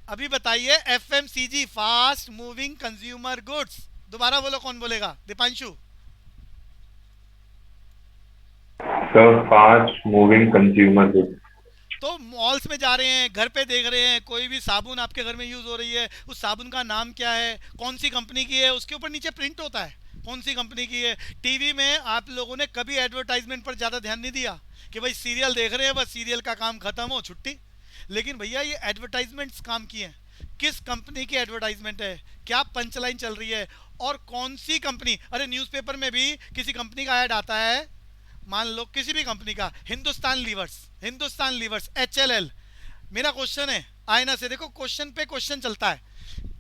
अभी बताइए, FMCG, fast moving consumer goods. दोबारा बोलो, कौन बोलेगा? Deepanshu. Sir, fast moving consumer goods. तो मॉल्स में जा रहे हैं, घर पे देख रहे हैं, कोई भी साबुन आपके घर में यूज हो रही है, उस साबुन का नाम क्या है, कौन सी कंपनी की है, उसके ऊपर नीचे प्रिंट होता है कौन सी कंपनी की है। टीवी में आप लोगों ने कभी एडवर्टाइजमेंट पर ज्यादा ध्यान नहीं दिया कि भाई सीरियल देख रहे हैं, बस सीरियल का काम खत्म हो छुट्टी। लेकिन भैया ये एडवर्टाइजमेंट्स काम की हैं। किस कंपनी की एडवर्टाइजमेंट है, क्या पंचलाइन चल रही है, और कौन सी कंपनी। अरे न्यूज़पेपर में भी किसी कंपनी का ऐड आता है, मान लो किसी भी कंपनी का, Hindustan levers, H L L. मेरा क्वेश्चन है, आईना से देखो, क्वेश्चन पे क्वेश्चन चलता है।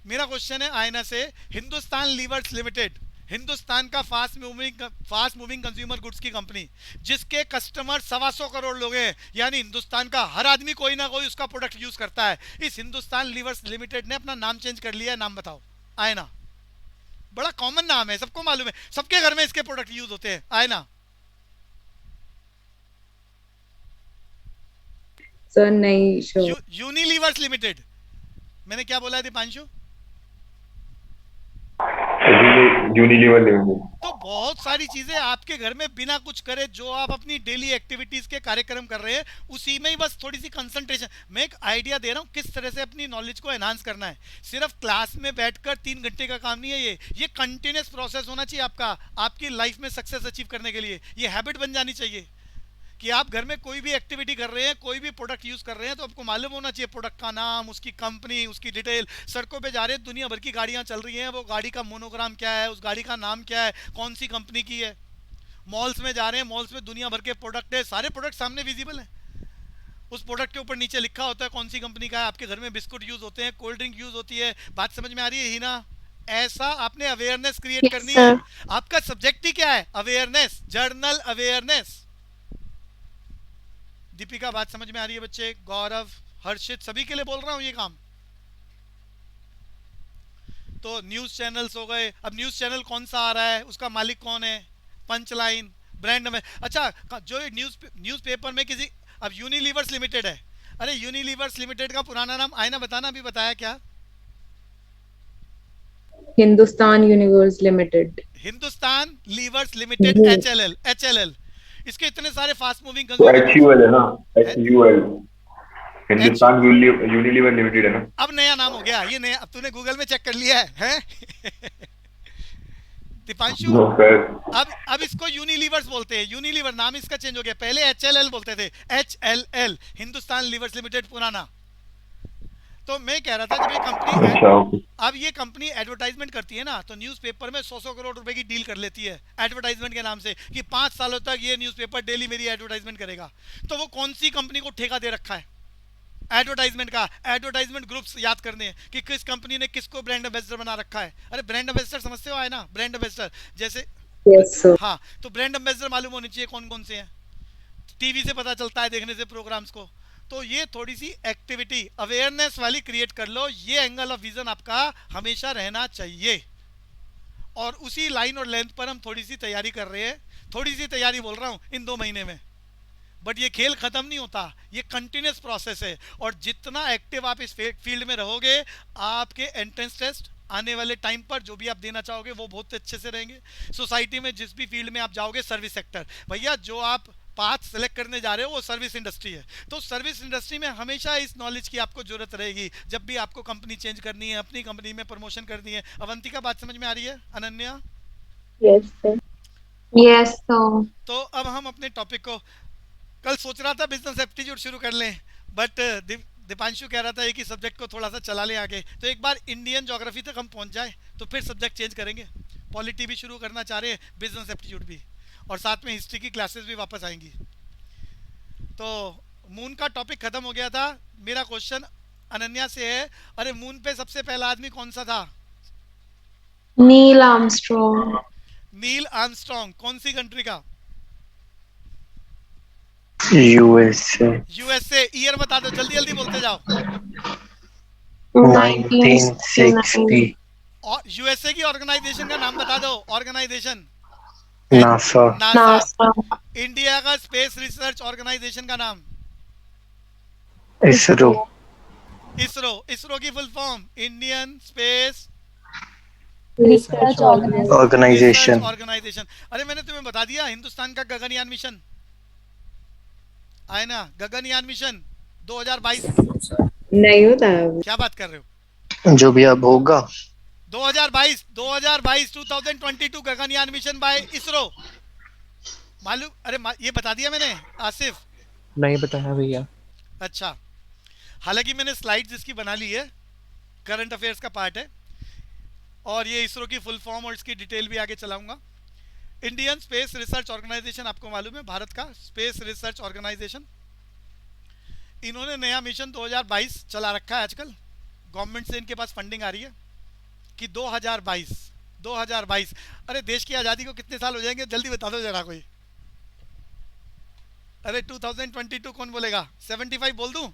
मेरा क्वेश्चन है आईना से, हिंदुस्तान लीवर्स लिमिटेड, हिंदुस्तान का फास्ट मूविंग कंज्यूमर गुड्स की कंपनी, जिसके कस्टमर 125 करोड़ लोग हैं, यानी हिंदुस्तान का हर आदमी कोई ना कोई उसका प्रोडक्ट यूज करता है। इस हिंदुस्तान लीवर्स लिमिटेड ने अपना नाम चेंज कर लिया है, नाम बताओ। आयना। बड़ा कॉमन नाम है, सबको मालूम है, सबके घर में इसके प्रोडक्ट यूज होते हैं। आयना। सर नहीं श्योर। Unilevers limited. मैंने क्या बोला है दीपांशु? Unilever limited. तो बहुत सारी चीजें आपके घर में बिना कुछ करे, जो आप अपनी डेली एक्टिविटीज के कार्यक्रम कर रहे हैं, उसी में ही बस थोड़ी सी कंसंट्रेशन। मैं एक आइडिया दे रहा हूँ किस तरह से अपनी नॉलेज को एनहांस करना है। सिर्फ क्लास में बैठकर 3 घंटे का काम नहीं है ये कंटिन्यूस प्रोसेस होना चाहिए आपका, आपकी लाइफ में सक्सेस अचीव करने के लिए ये हैबिट बन जानी चाहिए कि आप घर में कोई भी एक्टिविटी कर रहे हैं, कोई भी प्रोडक्ट यूज कर रहे हैं, तो आपको मालूम होना चाहिए प्रोडक्ट का नाम, उसकी कंपनी, उसकी डिटेल। सड़कों पे जा रहे हैं, दुनिया भर की गाड़ियां चल रही हैं, वो गाड़ी का मोनोग्राम क्या है, उस गाड़ी का नाम क्या है, कौन सी कंपनी की है। मॉल्स में जा रहे हैं, मॉल्स में दुनिया भर के प्रोडक्ट है, सारे प्रोडक्ट सामने विजिबल है। उस प्रोडक्ट के ऊपर नीचे लिखा होता है कौन सी कंपनी का है। आपके घर में बिस्कुट यूज होते हैं, कोल्ड ड्रिंक यूज होती है। बात समझ में आ रही है ही ना? ऐसा आपने अवेयरनेस क्रिएट यस करनी है। सर। आपका सब्जेक्ट ही क्या है? Awareness, journal awareness. दीपिका, बात समझ में आ रही है? बच्चे, गौरव, हर्षित, सभी के लिए बोल रहा हूँ ये काम। तो न्यूज चैनल्स हो गए, अब न्यूज चैनल कौन सा आ रहा है, उसका मालिक कौन है, पंचलाइन, ब्रांड में। अच्छा, जो न्यूज पेपर में किसी, अब यूनिलीवर्स लिमिटेड है, अरे यूनिलीवर्स लिमिटेड का पुराना नाम आईना बताना, अभी बताया क्या? Hindustan Unilever limited. Hindustan levers limited, जी। H L L. इसके इतने सारे फास्ट मूविंग तो consumer H goods U L है ना? एच है। U L H, Hindustan Unilever limited है ना? अब नया नाम हो गया ये, नया, अब तूने गूगल में चेक कर लिया है? Deepanshu, no sir. अब इसको यूनिलीवर्स बोलते हैं, यूनिलीवर नाम इसका चेंज हो गया, पहले एच एल एल बोलते थे। H L L, Hindustan levers limited पुराना। तो मैं कह रहा था, जब ये कंपनी, अच्छा, ओके। अब ये कंपनी एडवर्टाइजमेंट करती है ना, तो न्यूज़पेपर में 100-100 करोड़ रुपए की डील कर लेती है एडवर्टाइजमेंट के नाम से, कि 5 सालों तक ये न्यूज़पेपर डेली मेरी एडवर्टाइजमेंट करेगा। तो वो कौन सी कंपनी को ठेका दे रखा है एडवर्टाइजमेंट का? एडवर्टाइजमेंट ग्रुप्स याद करने हैं कि किस कंपनी ने किसको ब्रांड एम्बेसडर बना रखा है। अरे ब्रांड एम्बेसडर समझते हो, आए ना, ब्रांड एम्बेसडर जैसे। Yes sir. हाँ, तो ब्रांड एम्बेसडर मालूम होने चाहिए कौन कौन से हैं, टीवी से पता चलता है, देखने से प्रोग्राम्स को। तो ये थोड़ी सी एक्टिविटी अवेयरनेस वाली क्रिएट कर लो, ये एंगल ऑफ विजन आपका हमेशा रहना चाहिए। और उसी लाइन और लेंथ पर हम थोड़ी सी तैयारी कर रहे हैं, थोड़ी सी तैयारी बोल रहा हूँ, इन 2 महीने में। बट ये खेल खत्म नहीं होता, ये कंटिन्यूस प्रोसेस है। और जितना एक्टिव आप इस फील्ड में रहोगे, आपके एंट्रेंस टेस्ट आने वाले टाइम पर जो भी आप देना चाहोगे वो बहुत अच्छे से रहेंगे। सोसाइटी में जिस भी फील्ड में आप जाओगे, सर्विस सेक्टर, भैया जो आप पाथ सेलेक्ट करने जा रहे हो वो सर्विस इंडस्ट्री है। तो सर्विस इंडस्ट्री में हमेशा इस नॉलेज की आपको जरूरत रहेगी, जब भी आपको कंपनी चेंज करनी है, अपनी कंपनी में प्रमोशन करनी है। अवंतिका, बात समझ में आ रही है? Ananya. Yes sir. Yes sir. तो अब हम अपने टॉपिक को, कल सोच रहा था बिजनेस एप्टीट्यूड शुरू कर लें, बट दीपांशु कह रहा था एक ही सब्जेक्ट को थोड़ा सा चला लें आगे, तो एक बार इंडियन ज्योग्राफी तक हम पहुंच जाए, तो फिर सब्जेक्ट चेंज करेंगे। पॉलिटी भी शुरू करना चाह रहे हैं, बिजनेस एप्टीट्यूड भी, और साथ में हिस्ट्री की क्लासेस भी वापस आएंगी। तो मून का टॉपिक खत्म हो गया था। मेरा क्वेश्चन अनन्या से है, अरे मून पे सबसे पहला आदमी कौन सा था? Neil Armstrong. नील आर्मस्ट्रॉन्ग, कौन सी कंट्री का? यूएसए। यूएसए। ईयर बता दो, जल्दी जल्दी बोलते जाओ। 1960। 1969। और यूएसए की ऑर्गेनाइजेशन का नाम बता दो, organisation. NASA. NASA. NASA. India का स्पेस रिसर्च ऑर्गेनाइजेशन का नाम? इसरो। इसरो, इसरो की full form Indian space Research research Organization. Organisation. अरे मैंने तुम्हें बता दिया हिंदुस्तान का गगनयान मिशन आए ना, गगनयान मिशन 2022। नहीं होता है वो। क्या बात कर रहे हो? जो भी अब होगा 2022 2022 2022 गगनयान मिशन बाय इसरो। मालूम? अरे ये बता दिया मैंने आसिफ। नहीं बताया भैया। अच्छा, हालांकि मैंने स्लाइड्स इसकी बना ली है, करंट अफेयर्स का पार्ट है, और ये इसरो की फुल फॉर्म और इसकी डिटेल भी आगे चलाऊंगा। इंडियन स्पेस रिसर्च ऑर्गेनाइजेशन आपको मालूम है, भारत का स्पेस रिसर्च ऑर्गेनाइजेशन। इन्होंने नया मिशन 2022 चला रखा है आजकल, गवर्नमेंट से इनके पास फंडिंग आ रही है कि 2022। अरे देश की आज़ादी को कितने साल हो जाएंगे जल्दी बता दो जरा कोई। अरे 2022 कौन बोलेगा? 75 बोल दूं?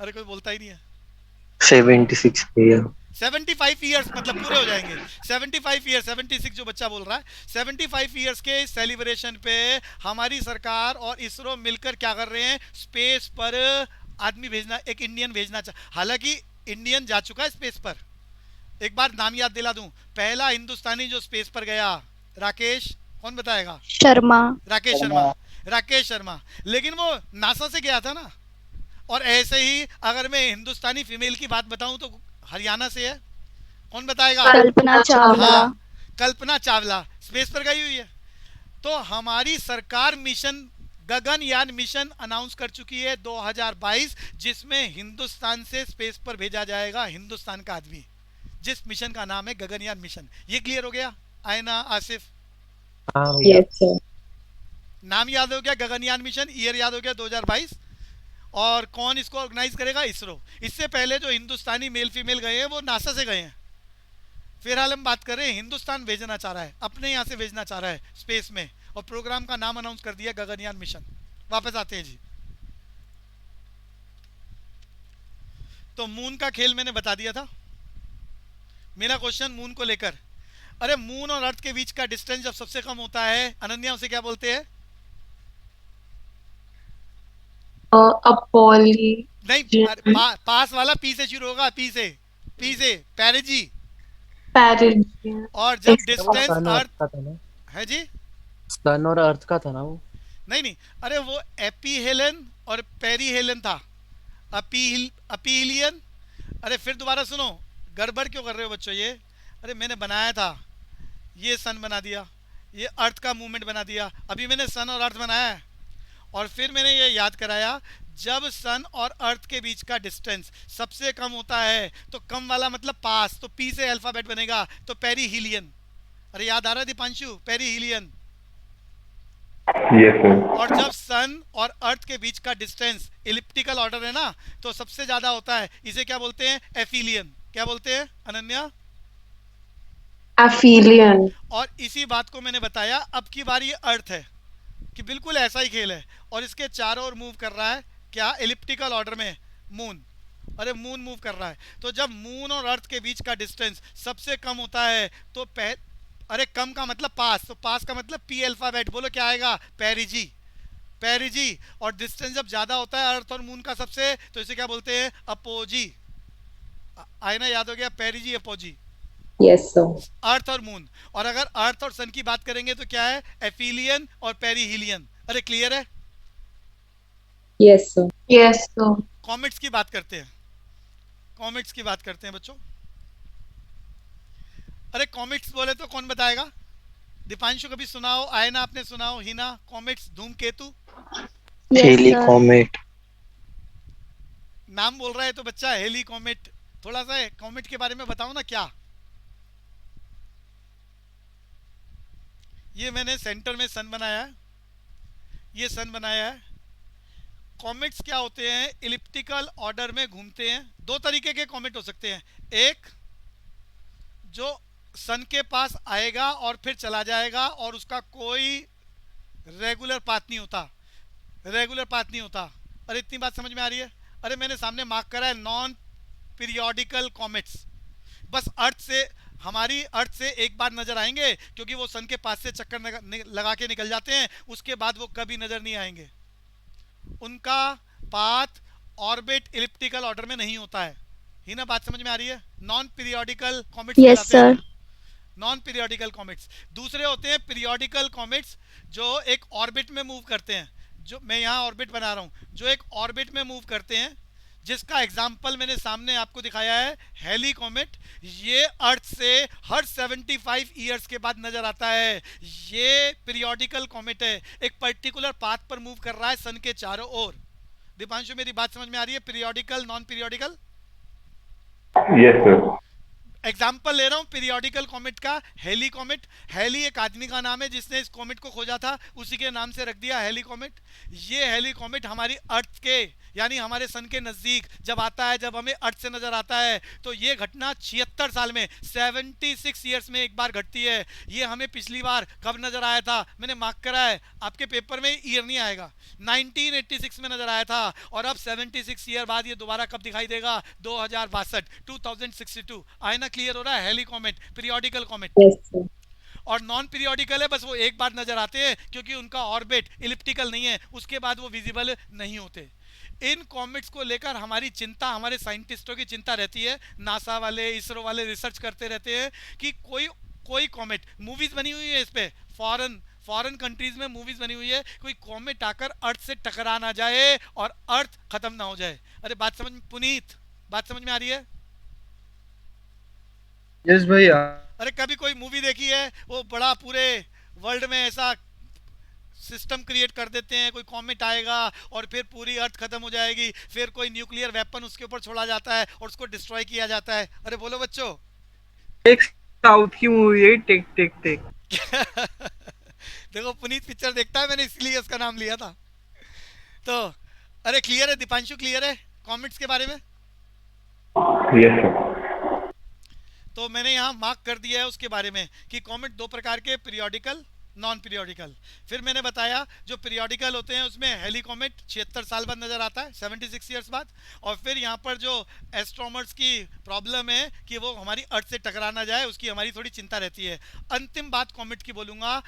अरे कोई बोलता ही नहीं है। 76 भैया। 75 ईयर्स मतलब पूरे हो जाएंगे। 75 ईयर्स, 76 जो बच्चा बोल रहा है, 75 ईयर्स के सेलिब्रेशन पे हमारी सरकार और इसरो मिलकर क्या कर रहे हैं? स्पेस पर आदमी भेजना, एक इंडियन भेजना हालांकि इंडियन जा चुका है स्पेस पर। एक बार नाम याद दिला दूं, पहला हिंदुस्तानी जो स्पेस पर गया, राकेश, कौन बताएगा? शर्मा। राकेश शर्मा। लेकिन वो नासा से गया था ना। और ऐसे ही अगर मैं हिंदुस्तानी फीमेल की बात बताऊं तो हरियाणा से है, कौन बताएगा? कल्पना चावला। हाँ, कल्पना चावला स्पेस पर गई हुई है। तो हमारी सरकार मिशन गगनयान मिशन अनाउंस कर चुकी है 2022, जिसमें हिंदुस्तान से स्पेस पर भेजा जाएगा हिंदुस्तान का आदमी, जिस मिशन का नाम है गगनयान मिशन। ये क्लियर हो गया? आयना, आसिफ, हाँ भैया। Yes, sir. नाम याद हो गया गगनयान मिशन, ईयर याद हो गया 2022, और कौन इसको ऑर्गेनाइज करेगा? इसरो। इससे पहले जो हिंदुस्तानी मेल फीमेल गए हैं वो नासा से गए हैं। फिलहाल हम बात कर रहे हैं हिंदुस्तान भेजना चाह रहा है, अपने यहाँ से भेजना चाह रहा है स्पेस में, और प्रोग्राम का नाम अनाउंस कर दिया गगनयान मिशन। वापस आते हैं जी। तो मून का खेल मैंने बता दिया था। मेरा क्वेश्चन मून को लेकर, अरे मून और अर्थ के बीच का डिस्टेंस जब सबसे कम होता है, अनन्या, उसे क्या बोलते हैं? Apolly. नहीं, पास वाला पी से शुरू होगा, पी से पैरिजी। Parisian. और जब Ex- डिस्टेंस सन और अर्थ अर्थ का था ना, है जी, सन और अर्थ का था ना वो। नहीं, अरे वो एपीहेलन और पेरीहेलन था। अपीलियन। अरे फिर दोबारा सुनो, गड़बड़ क्यों कर रहे हो बच्चों ये? अरे मैंने बनाया था, ये सन बना दिया, ये अर्थ का मूवमेंट बना दिया, अभी मैंने सन और अर्थ बनाया है, और फिर मैंने ये याद कराया जब सन और अर्थ के बीच का डिस्टेंस सबसे कम होता है तो कम वाला मतलब पास, तो पी से अल्फाबेट बनेगा, तो पेरीहीलियन। अरे याद आ रहा है दीपांशु? पेरीहीलियन। Yes, sir. और जब सन और अर्थ के बीच का डिस्टेंस इलिप्टिकल ऑर्डर है ना, तो सबसे ज्यादा होता है, इसे क्या बोलते हैं? एफिलियन। क्या बोलते हैं अनन्या? Aphelion. और इसी बात को मैंने बताया, अब की बारी अर्थ है कि बिल्कुल ऐसा ही खेल है, और इसके चारों ओर मूव कर रहा है क्या? इलिप्टिकल ऑर्डर में मून। अरे मून मूव कर रहा है, तो जब मून और अर्थ के बीच का डिस्टेंस सबसे कम होता है तो अरे कम का मतलब पास, तो पास का मतलब पी अल्फाबेट, बोलो क्या आएगा? पेरिजी। और डिस्टेंस जब ज्यादा होता है अर्थ और मून का सबसे, तो इसे क्या बोलते हैं? अपोजी। आए ना, याद हो गया? पेरिजी, अपोजी। Yes, sir. अर्थ और मून। और अगर अर्थ और सन की बात करेंगे तो क्या है? एफिलियन और पेरीहीलियन। अरे क्लियर है? Yes, sir. Yes, sir. Comets की बात करते हैं, कॉमेट्स की बात करते हैं बच्चों। अरे कॉमेट्स बोले तो कौन बताएगा? दीपांशु कभी सुनाओ, आयना आपने सुनाओ, हिना, कॉमेट्स, धूमकेतु। Halley comet. नाम बोल रहा है तो बच्चा हेली कॉमेट। थोड़ा सा कॉमेट के बारे में बताओ ना क्या। ये मैंने सेंटर में सन बनाया है, ये सन बनाया है। कॉमेट्स क्या होते हैं? इलिप्टिकल ऑर्डर में घूमते हैं। दो तरीके के कॉमेट हो सकते हैं, एक जो सन के पास आएगा और फिर चला जाएगा और उसका कोई रेगुलर पाथ नहीं होता। अरे इतनी बात समझ में आ रही है? अरे मैंने सामने मार्क करा है, नॉन पीरियोडिकल कॉमेट्स। बस अर्थ से, हमारी अर्थ से एक बार नजर आएंगे क्योंकि वो सन के पास से चक्कर लगा के निकल जाते हैं, उसके बाद वो कभी नजर नहीं आएंगे। उनका पाथ ऑर्बिट इलिप्टिकल ऑर्डर में नहीं होता है। ही ना, बात समझ में आ रही है? नॉन पीरियोडिकल कॉमेट्स Yes, कहलाते हैं। sir. Non periodical comets. दूसरे होते हैं पीरियोडिकल कॉमेट्स जो एक ऑर्बिट में मूव करते हैं, जो मैं यहाँ ऑर्बिट बना रहा हूँ, जो एक ऑर्बिट में मूव करते हैं, जिसका एग्जाम्पल मैंने सामने आपको दिखाया है, हेली कॉमेट। ये अर्थ से हर 75 ईयर्स के बाद नजर आता है। ये पीरियोडिकल कॉमेट है, एक पर्टिकुलर पाथ पर मूव कर रहा है सन के चारों ओर। दीपांशु, मेरी बात समझ में आ रही है? Periodical, non periodical. Yes, sir. Example ले रहा हूँ पीरियोडिकल कॉमेट का, हेली कॉमेट। हेली एक आदमी का नाम है जिसने इस कॉमेट को खोजा था, उसी के नाम से रख दिया हेली कॉमेट। ये हेली कॉमेट हमारी अर्थ के यानी हमारे सन के नज़दीक जब आता है, जब हमें अर्थ से नज़र आता है, तो ये घटना 76 साल में 76 ईयर्स में एक बार घटती है। ये हमें पिछली बार कब नज़र आया था? मैंने मार्क करा है, आपके पेपर में ईयर नहीं आएगा, 1986 में नज़र आया था। और अब 76 ईयर बाद ये दोबारा कब दिखाई देगा? 2062 आए ना? क्लियर हो रहा है? Halley comet periodical comet. Yes, sir. और नॉन पीरियोडिकल है, बस वो एक बार नजर आते हैं क्योंकि उनका ऑर्बिट इलिप्टिकल नहीं है, उसके बाद वो विजिबल नहीं होते। इन कॉमेट्स को लेकर हमारी चिंता, हमारे साइंटिस्टों की चिंता रहती है, नासा वाले, इसरो वाले रिसर्च करते रहते हैं कि कोई कॉमेट, मूवीज बनी हुई है इस पे, फॉरेन कंट्रीज में मूवीज बनी हुई है, कोई कॉमेट आकर अर्थ से टकरा ना जाए और अर्थ खत्म ना हो जाए। अरे बात समझ, पुनीत बात समझ में आ रही है? यस भैया। अरे कभी कोई मूवी देखी है, वो बड़ा पूरे वर्ल्ड में ऐसा सिस्टम क्रिएट कर देते हैं, कोई कॉमेट आएगा और फिर पूरी अर्थ खत्म हो जाएगी, फिर कोई न्यूक्लियर वेपन उसके ऊपर छोड़ा जाता है और उसको डिस्ट्रॉय किया जाता है। अरे बोलो बच्चों। एक साउथ की मूवी है टिक टिक टिक। देखो पुनीत पिक्चर देखता है, मैंने इसलिए उसका नाम लिया था। तो अरे क्लियर है दीपांशु? क्लियर है कॉमेट्स के बारे में? Yes, sir. तो मैंने यहाँ मार्क कर दिया है उसके बारे में कि कॉमेट दो प्रकार के, पीरियोडिकल, नॉन पीरियोडिकल। फिर मैंने बताया जो पीरियोडिकल होते हैं उसमें हेली कॉमेट 76 साल बाद नजर आता है, 76 ईयर्स बाद। और फिर यहाँ पर जो एस्ट्रोनॉमर्स की प्रॉब्लम है कि वो हमारी अर्थ से टकरा ना जाए, उसकी हमारी थोड़ी चिंता रहती है। अंतिम बात कॉमेट की बोलूँगा,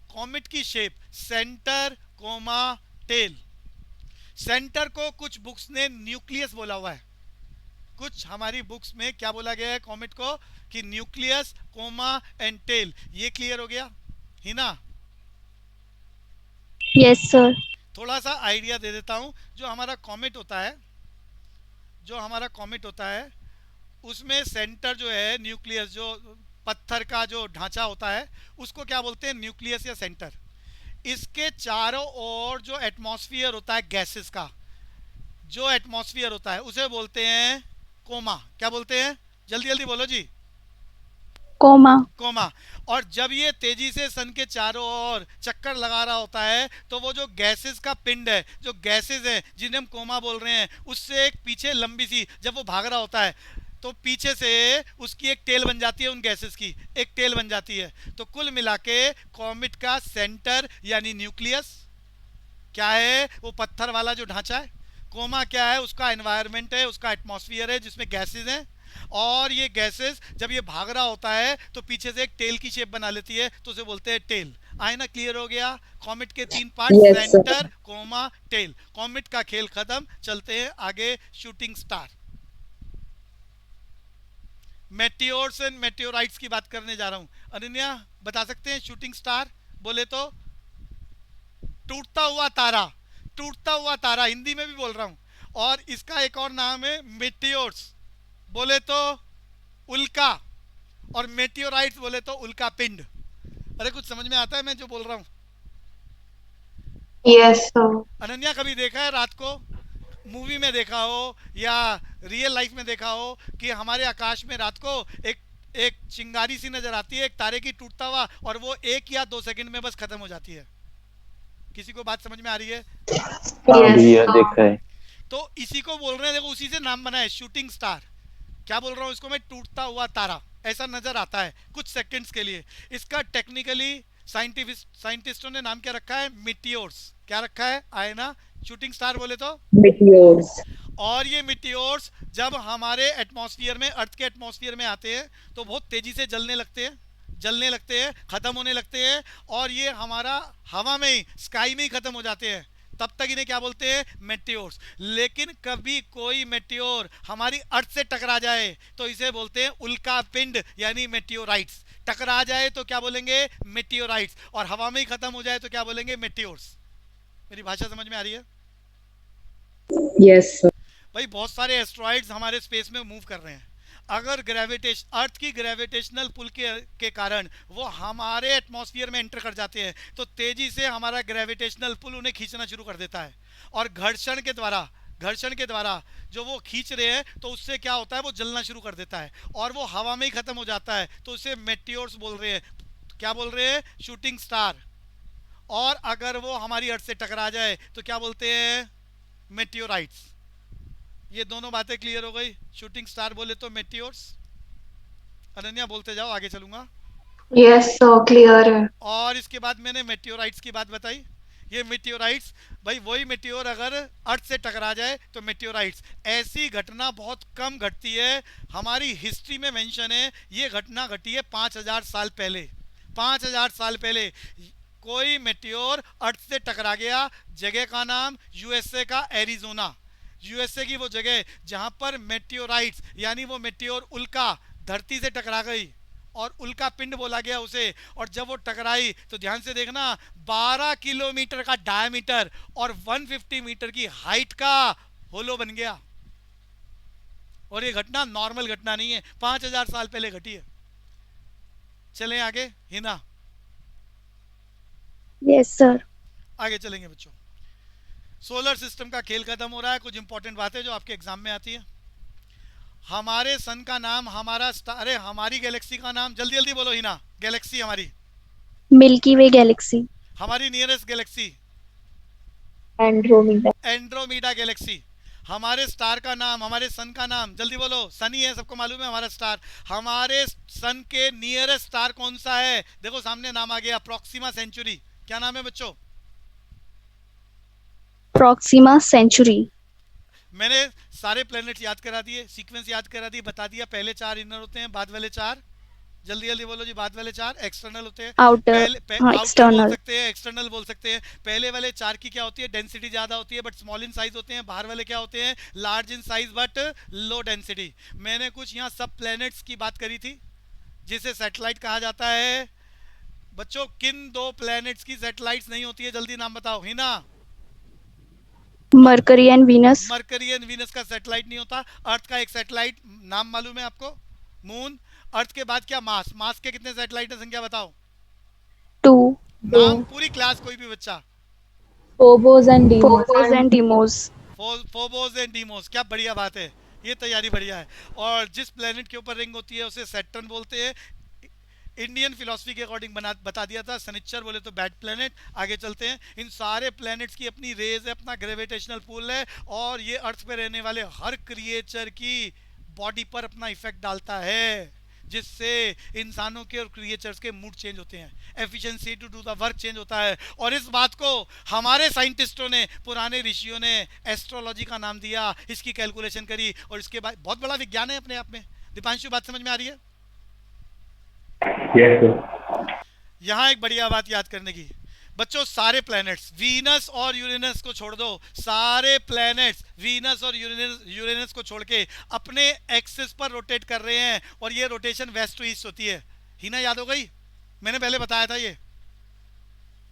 कॉमेट की shape centre coma tail. Centre को कुछ बुक्स ने न्यूक्लियस बोला हुआ है, कुछ हमारी बुक्स में क्या बोला गया है कॉमेट को कि न्यूक्लियस, कोमा एंड टेल। ये क्लियर हो गया ही ना? Yes, sir. थोड़ा सा आइडिया दे देता हूं। जो हमारा कॉमेट होता है, उसमें सेंटर जो है, न्यूक्लियस, जो पत्थर का जो ढांचा होता है, उसको क्या बोलते हैं? न्यूक्लियस या सेंटर। इसके चारों ओर जो एटमॉस्फेयर होता है गैसेस का, जो एटमॉस्फेयर होता है उसे बोलते हैं कोमा। क्या बोलते हैं? जल्दी जल्दी बोलो जी। Coma. और जब ये तेजी से सन के चारों ओर चक्कर लगा रहा होता है, तो वो जो गैसेस का पिंड है, जो गैसेस है जिन्हें हम कोमा बोल रहे हैं, उससे एक पीछे लंबी सी, जब वो भाग रहा होता है तो पीछे से उसकी एक टेल बन जाती है, उन गैसेस की एक टेल बन जाती है। तो कुल मिला के कॉमेट का सेंटर यानी न्यूक्लियस क्या है? वो पत्थर वाला जो ढांचा है। कोमा क्या है? उसका एनवायरनमेंट है, उसका एटमॉस्फेयर है जिसमें गैसेस हैं। और ये गैसेस जब ये भाग रहा होता है तो पीछे से एक टेल की शेप बना लेती है, तो उसे बोलते हैं टेल। आए ना? क्लियर हो गया? कॉमेट के 3 part, Yes, sir. Centre, coma, tail. Comet का खेल खत्म, चलते हैं आगे shooting star. Meteors and meteorites की बात करने जा रहा हूं। अनन्या बता सकते हैं शूटिंग स्टार बोले तो? टूटता हुआ तारा, टूटता हुआ तारा हिंदी में भी बोल रहा हूं। और इसका एक और नाम है मेटियोर्स बोले तो उल्का, और मेटियोराइट्स बोले तो उल्का पिंड। अरे कुछ समझ में आता है मैं जो बोल रहा हूँ? Yes, sir. अनन्या कभी देखा है रात को, मूवी में देखा हो या रियल लाइफ में देखा हो कि हमारे आकाश में रात को एक चिंगारी सी नजर आती है, एक तारे की टूटता हुआ, और वो 1 या 2 सेकंड में बस खत्म हो जाती है। किसी को बात समझ में आ रही है? हाँ Yes, भैया sir. देखा है। तो इसी को बोल रहे हैं, देखो उसी से नाम बना है शूटिंग स्टार। क्या बोल रहा हूँ इसको मैं? टूटता हुआ तारा। ऐसा नजर आता है कुछ सेकंड्स के लिए। इसका टेक्निकली साइंटिस्टों ने नाम क्या रखा है? मिटियोर्स। क्या रखा है? आए ना? शूटिंग स्टार बोले तो? Meteors. और ये मिटियोर्स जब हमारे एटमॉस्फेयर में, अर्थ के एटमॉस्फेयर में आते हैं तो बहुत तेजी से जलने लगते हैं, खत्म होने लगते हैं, और ये हमारा हवा में ही, स्काई में ही खत्म हो जाते हैं। तब तक इन्हें क्या बोलते हैं, मेटियोर्स। लेकिन कभी कोई मेटियोर हमारी अर्थ से टकरा जाए तो इसे बोलते हैं उल्का पिंड यानी मेटियोराइट्स। टकरा जाए तो क्या बोलेंगे, मेटियोराइट्स, और हवा में ही खत्म हो जाए तो क्या बोलेंगे, मेटियोर्स। मेरी भाषा समझ में आ रही है Yes, sir. भाई? बहुत सारे एस्ट्रॉइड्स हमारे स्पेस में मूव कर रहे हैं। अगर ग्रेविटेशन, अर्थ की ग्रेविटेशनल पुल के कारण वो हमारे एटमॉस्फेयर में एंटर कर जाते हैं तो तेजी से हमारा ग्रेविटेशनल पुल उन्हें खींचना शुरू कर देता है, और घर्षण के द्वारा जो वो खींच रहे हैं तो उससे क्या होता है, वो जलना शुरू कर देता है और वो हवा में ही खत्म हो जाता है। तो उसे मेटियोर्स बोल रहे हैं। क्या बोल रहे हैं, शूटिंग स्टार। और अगर वो हमारी अर्थ से टकरा जाए तो क्या बोलते हैं, मेटियोराइट्स। ये दोनों बातें क्लियर हो गई? शूटिंग स्टार बोले तो मेटियोर्स। अनन्या बोलते जाओ, आगे चलूंगा। Yes, sir. Clear है। और इसके बाद मैंने मेटियोराइट्स की बात बताई। ये मेटियोराइट्स, भाई वही मेटियोर अगर अर्थ से टकरा जाए तो मेटियोराइट्स। ऐसी घटना बहुत कम घटती है, हमारी हिस्ट्री में मेंशन है। ये घटना घटी है 5000 साल पहले। 5000 साल पहले कोई मेटियोर अर्थ से टकरा गया। जगह का नाम यूएसए का एरिजोना। यूएसए की वो जगह जहां पर मेटियोराइट्स यानी वो मेटियोर उल्का धरती से टकरा गई और उल्का पिंड बोला गया उसे। और जब वो टकराई तो ध्यान से देखना, 12 किलोमीटर का डायमीटर और 150 मीटर की हाइट का होलो बन गया। और ये घटना नॉर्मल घटना नहीं है, 5000 साल पहले घटी है। चलें आगे, हिना। Yes sir. आगे चलेंगे बच्चों। सोलर सिस्टम का खेल खत्म हो रहा है। कुछ इंपॉर्टेंट बातें जो आपके एग्जाम में आती है। हमारे सन का नाम, हमारा स्टार, अरे हमारी गैलेक्सी का नाम जल्दी जल्दी बोलो हिना। गैलेक्सी हमारी, मिल्की वे गैलेक्सी। हमारी नियरेस्ट गैलेक्सी Andromeda. एंड्रोमीडा गैलेक्सी। हमारे स्टार का नाम, हमारे सन का नाम जल्दी बोलो। सन ही है, सबको मालूम है हमारा स्टार। हमारे सन के नियरेस्ट स्टार कौन सा है? देखो सामने नाम आ गया, प्रॉक्सिमा सेंचुरी। क्या नाम है बच्चों? Proxima Centauri. मैंने सारे प्लैनेट्स याद करा दिए, सीक्वेंस याद करा दिए, बता दिया। पहले 4 इनर होते हैं, बाद वाले 4 जल्दी जल्दी बोलो जी। बाद वाले 4 एक्सटर्नल होते हैं। आउटर। हाँ, आउटर बोल एक्सटर्नल। सकते हैं, एक्सटर्नल बोल सकते हैं। पहले वाले 4 की क्या होती है, डेंसिटी ज्यादा होती है बट स्मॉल इन साइज होते हैं। बाहर वाले क्या होते हैं, large in size but low density. मैंने कुछ यहाँ सब प्लैनेट्स की बात करी थी जिसे सैटेलाइट कहा जाता है। बच्चों किन 2 प्लैनेट्स की सैटेलाइट्स नहीं होती है, जल्दी नाम बताओ Hina. Mercury and Venus. Mercury and Venus का सैटेलाइट नहीं होता। अर्थ का एक सैटेलाइट नाम मालूम है आपको, मून। अर्थ के बाद क्या, मार्स। मार्स के कितने सैटेलाइट है, संख्या बताओ। 2। नाम पूरी क्लास, कोई भी बच्चा। Phobos and Deimos. Phobos and Deimos. Phobos and Deimos. क्या बढ़िया बात है, ये तैयारी बढ़िया है। और जिस प्लेनेट के ऊपर रिंग होती है उसे सैटर्न बोलते हैं। इंडियन फिलॉसफी के अकॉर्डिंग बता दिया था। शनिचर बोले तो बैड प्लेनेट। आगे चलते हैं। इन सारे प्लैनेट्स की अपनी रेज है, अपना ग्रेविटेशनल पुल है, और ये अर्थ पे रहने वाले हर क्रिएचर की बॉडी पर अपना इफेक्ट डालता है, जिससे इंसानों के और क्रिएचर्स के मूड चेंज होते हैं, efficiency to do the work change होता है। और इस बात को हमारे साइंटिस्टों ने, पुराने ऋषियों ने एस्ट्रोलॉजी का नाम दिया, इसकी कैलकुलेशन करी, और इसके बाद बहुत बड़ा विज्ञान है अपने आप में। दीपांशु बात समझ में आ रही है? Yes, sir. यहाँ एक बढ़िया बात याद करने की बच्चों, सारे प्लैनेट्स, वीनस और यूरेनस को छोड़ दो, सारे प्लैनेट्स वीनस और यूरेनस को छोड़ के अपने एक्सिस पर रोटेट कर रहे हैं, और ये रोटेशन वेस्ट टू ईस्ट होती है। हिना याद हो गई? मैंने पहले बताया था ये।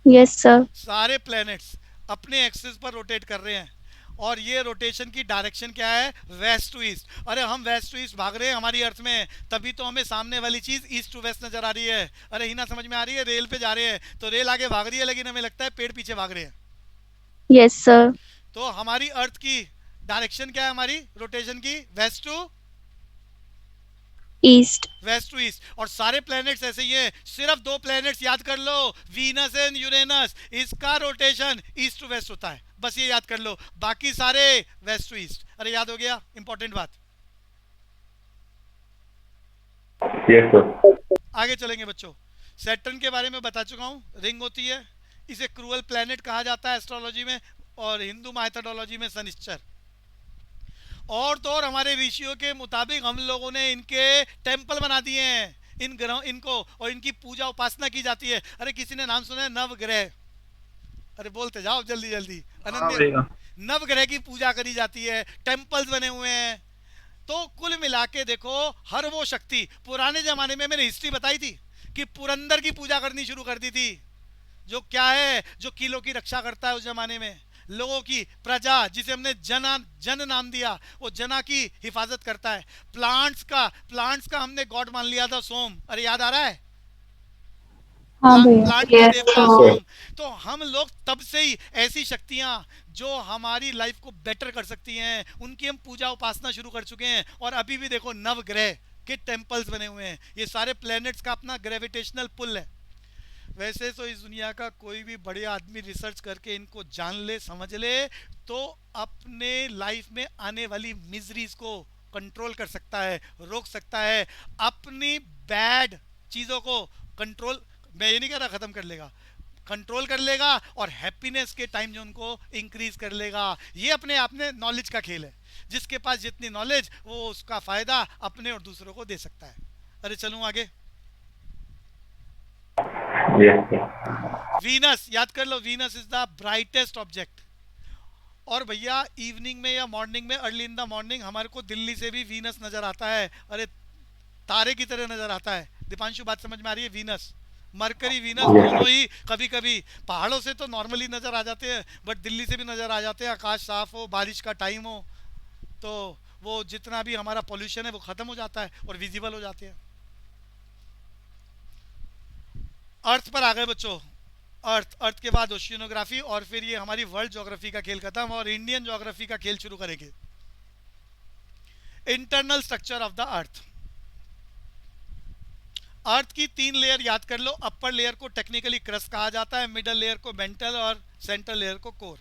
Yes sir. सारे प्लैनेट्स अपने एक्सिस पर रोटेट कर रहे हैं, और ये रोटेशन की डायरेक्शन क्या है, वेस्ट टू ईस्ट। अरे हम वेस्ट टू ईस्ट भाग रहे हैं हमारी अर्थ में, तभी तो हमें सामने वाली चीज ईस्ट टू वेस्ट नजर आ रही है। अरे हिना समझ में आ रही है? रेल पे जा रहे हैं तो रेल आगे भाग रही है, लेकिन हमें लगता है पेड़ पीछे भाग रहे हैं। Yes sir. तो हमारी अर्थ की डायरेक्शन क्या है, हमारी रोटेशन की, west to east. West to east. और सारे प्लैनेट्स ऐसे ही है। सिर्फ 2 प्लैनेट्स याद कर लो, वीनस एंड यूरेनस, इसका रोटेशन ईस्ट टू वेस्ट होता है, बस ये याद कर लो। बाकी सारे वेस्ट टू ईस्ट। अरे याद हो गया? इंपॉर्टेंट बात। Yes, sir. आगे चलेंगे बच्चों। सैटर्न के बारे में बता चुका हूँ, रिंग होती है, इसे क्रूअल प्लैनेट कहा जाता है एस्ट्रोलॉजी में, और हिंदू मैथोडोलॉजी में शनिश्चर। और तो और हमारे ऋषियों के मुताबिक हम लोगों ने इनके टेम्पल बना दिए हैं, इन ग्रहों इनको, और इनकी पूजा उपासना की जाती है। अरे किसी ने नाम सुना है नवग्रह? अरे बोलते जाओ जल्दी जल्दी। हाँ अनन्य, भैया। नवग्रह की पूजा करी जाती है, टेम्पल्स बने हुए हैं। तो कुल मिला के देखो, हर वो शक्ति, पुराने जमाने में मैंने हिस्ट्री बताई थी कि पुरंदर की पूजा करनी शुरू कर दी थी, जो क्या है, जो किलों की रक्षा करता है उस जमाने में, लोगों की, प्रजा, जिसे हमने जन नाम दिया, वो जना की हिफाजत करता है। प्लांट्स का हमने गॉड मान लिया था सोम, अरे याद आ रहा है? हाँ भैया। प्लांट के Yes, देवता sir. सोम। तो हम लोग तब से ही ऐसी शक्तियां जो हमारी लाइफ को बेटर कर सकती हैं, उनकी हम पूजा उपासना शुरू कर चुके हैं। और अभी भी देखो नवग्रह के टेम्पल्स बने हुए हैं, ये सारे प्लैनेट्स का अपना ग्रेविटेशनल पुल है। वैसे तो इस दुनिया का कोई भी बड़े आदमी रिसर्च करके इनको जान ले, समझ ले, तो अपने लाइफ में आने वाली मिजरीज को कंट्रोल कर सकता है, रोक सकता है, अपनी बैड चीज़ों को कंट्रोल, मैं ये नहीं कह रहा ख़त्म कर लेगा, कंट्रोल कर लेगा, और हैप्पीनेस के टाइम जो उनको इंक्रीज कर लेगा। ये अपने आप में नॉलेज का खेल है। जिसके पास जितनी नॉलेज, वो उसका फ़ायदा अपने और दूसरों को दे सकता है। अरे चलूँ आगे। Yes, sir. वीनस याद कर लो, Venus is the brightest object. और भैया इवनिंग में या मॉर्निंग में, अर्ली इन द मॉर्निंग, हमारे को दिल्ली से भी वीनस नजर आता है। अरे तारे की तरह नजर आता है। दीपांशु बात समझ में आ रही है? वीनस, मरकरी, वीनस दोनों ही कभी कभी पहाड़ों से तो नॉर्मली नजर आ जाते हैं, बट दिल्ली से भी नजर आ जाते हैं। आकाश साफ हो, बारिश का टाइम हो, तो वो जितना भी हमारा पोल्यूशन है वो खत्म हो जाता है और विजिबल हो जाते हैं। अर्थ पर आ गए बच्चों। अर्थ के बाद ओशियनोग्राफी, और फिर ये हमारी वर्ल्ड ज्योग्राफी का खेल खत्म और इंडियन ज्योग्राफी का खेल शुरू करेंगे। Internal structure of the earth. Earth की 3 लेयर याद कर लो। अपर लेयर को टेक्निकली क्रस्ट कहा जाता है, मिडल लेयर को मेंटल, और सेंट्रल लेयर को कोर।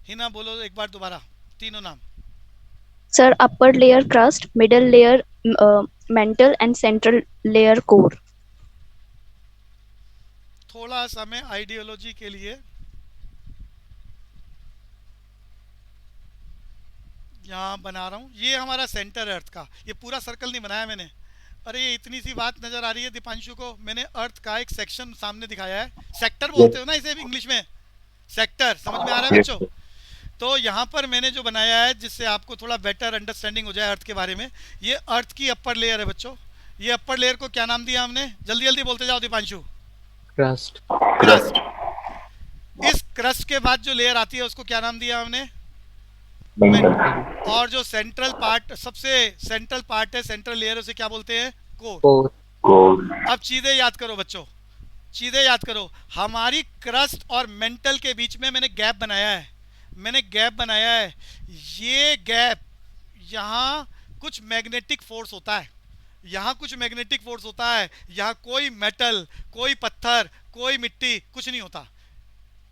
हिना बोलो एक बार दोबारा तीनों नाम। Sir, upper layer crust, middle layer mantle, and central layer core. थोड़ा समय आइडियोलॉजी के लिए यहाँ बना रहा हूँ। ये हमारा सेंटर है अर्थ का, ये पूरा सर्कल नहीं बनाया मैंने। अरे ये इतनी सी बात नजर आ रही है दीपांशु को? मैंने अर्थ का एक सेक्शन सामने दिखाया है। सेक्टर बोलते हो ना इसे इंग्लिश में, सेक्टर, समझ में आ रहा है Yes, बच्चों? sir. तो यहाँ पर मैंने जो बनाया है, जिससे आपको थोड़ा बेटर अंडरस्टैंडिंग हो जाए अर्थ के बारे में, ये अर्थ की अपर लेयर है बच्चों। ये अपर लेयर को क्या नाम दिया हमने? जल्दी जल्दी बोलते जाओ दीपांशु। क्रस्ट। क्रस्ट। इस क्रस्ट के बाद जो लेयर आती है उसको क्या नाम दिया हमने? Mental. और जो सेंट्रल पार्ट, सबसे सेंट्रल पार्ट है, सेंट्रल लेयर, उसे क्या बोलते हैं? कोर। कोर। Cold. अब चीजें याद करो बच्चों, चीजें याद करो। हमारी क्रस्ट और मेंटल के बीच में मैंने गैप बनाया है, ये गैप, यहाँ कुछ मैग्नेटिक फोर्स होता है, यहाँ कोई मेटल, कोई पत्थर, कोई मिट्टी, कुछ नहीं होता।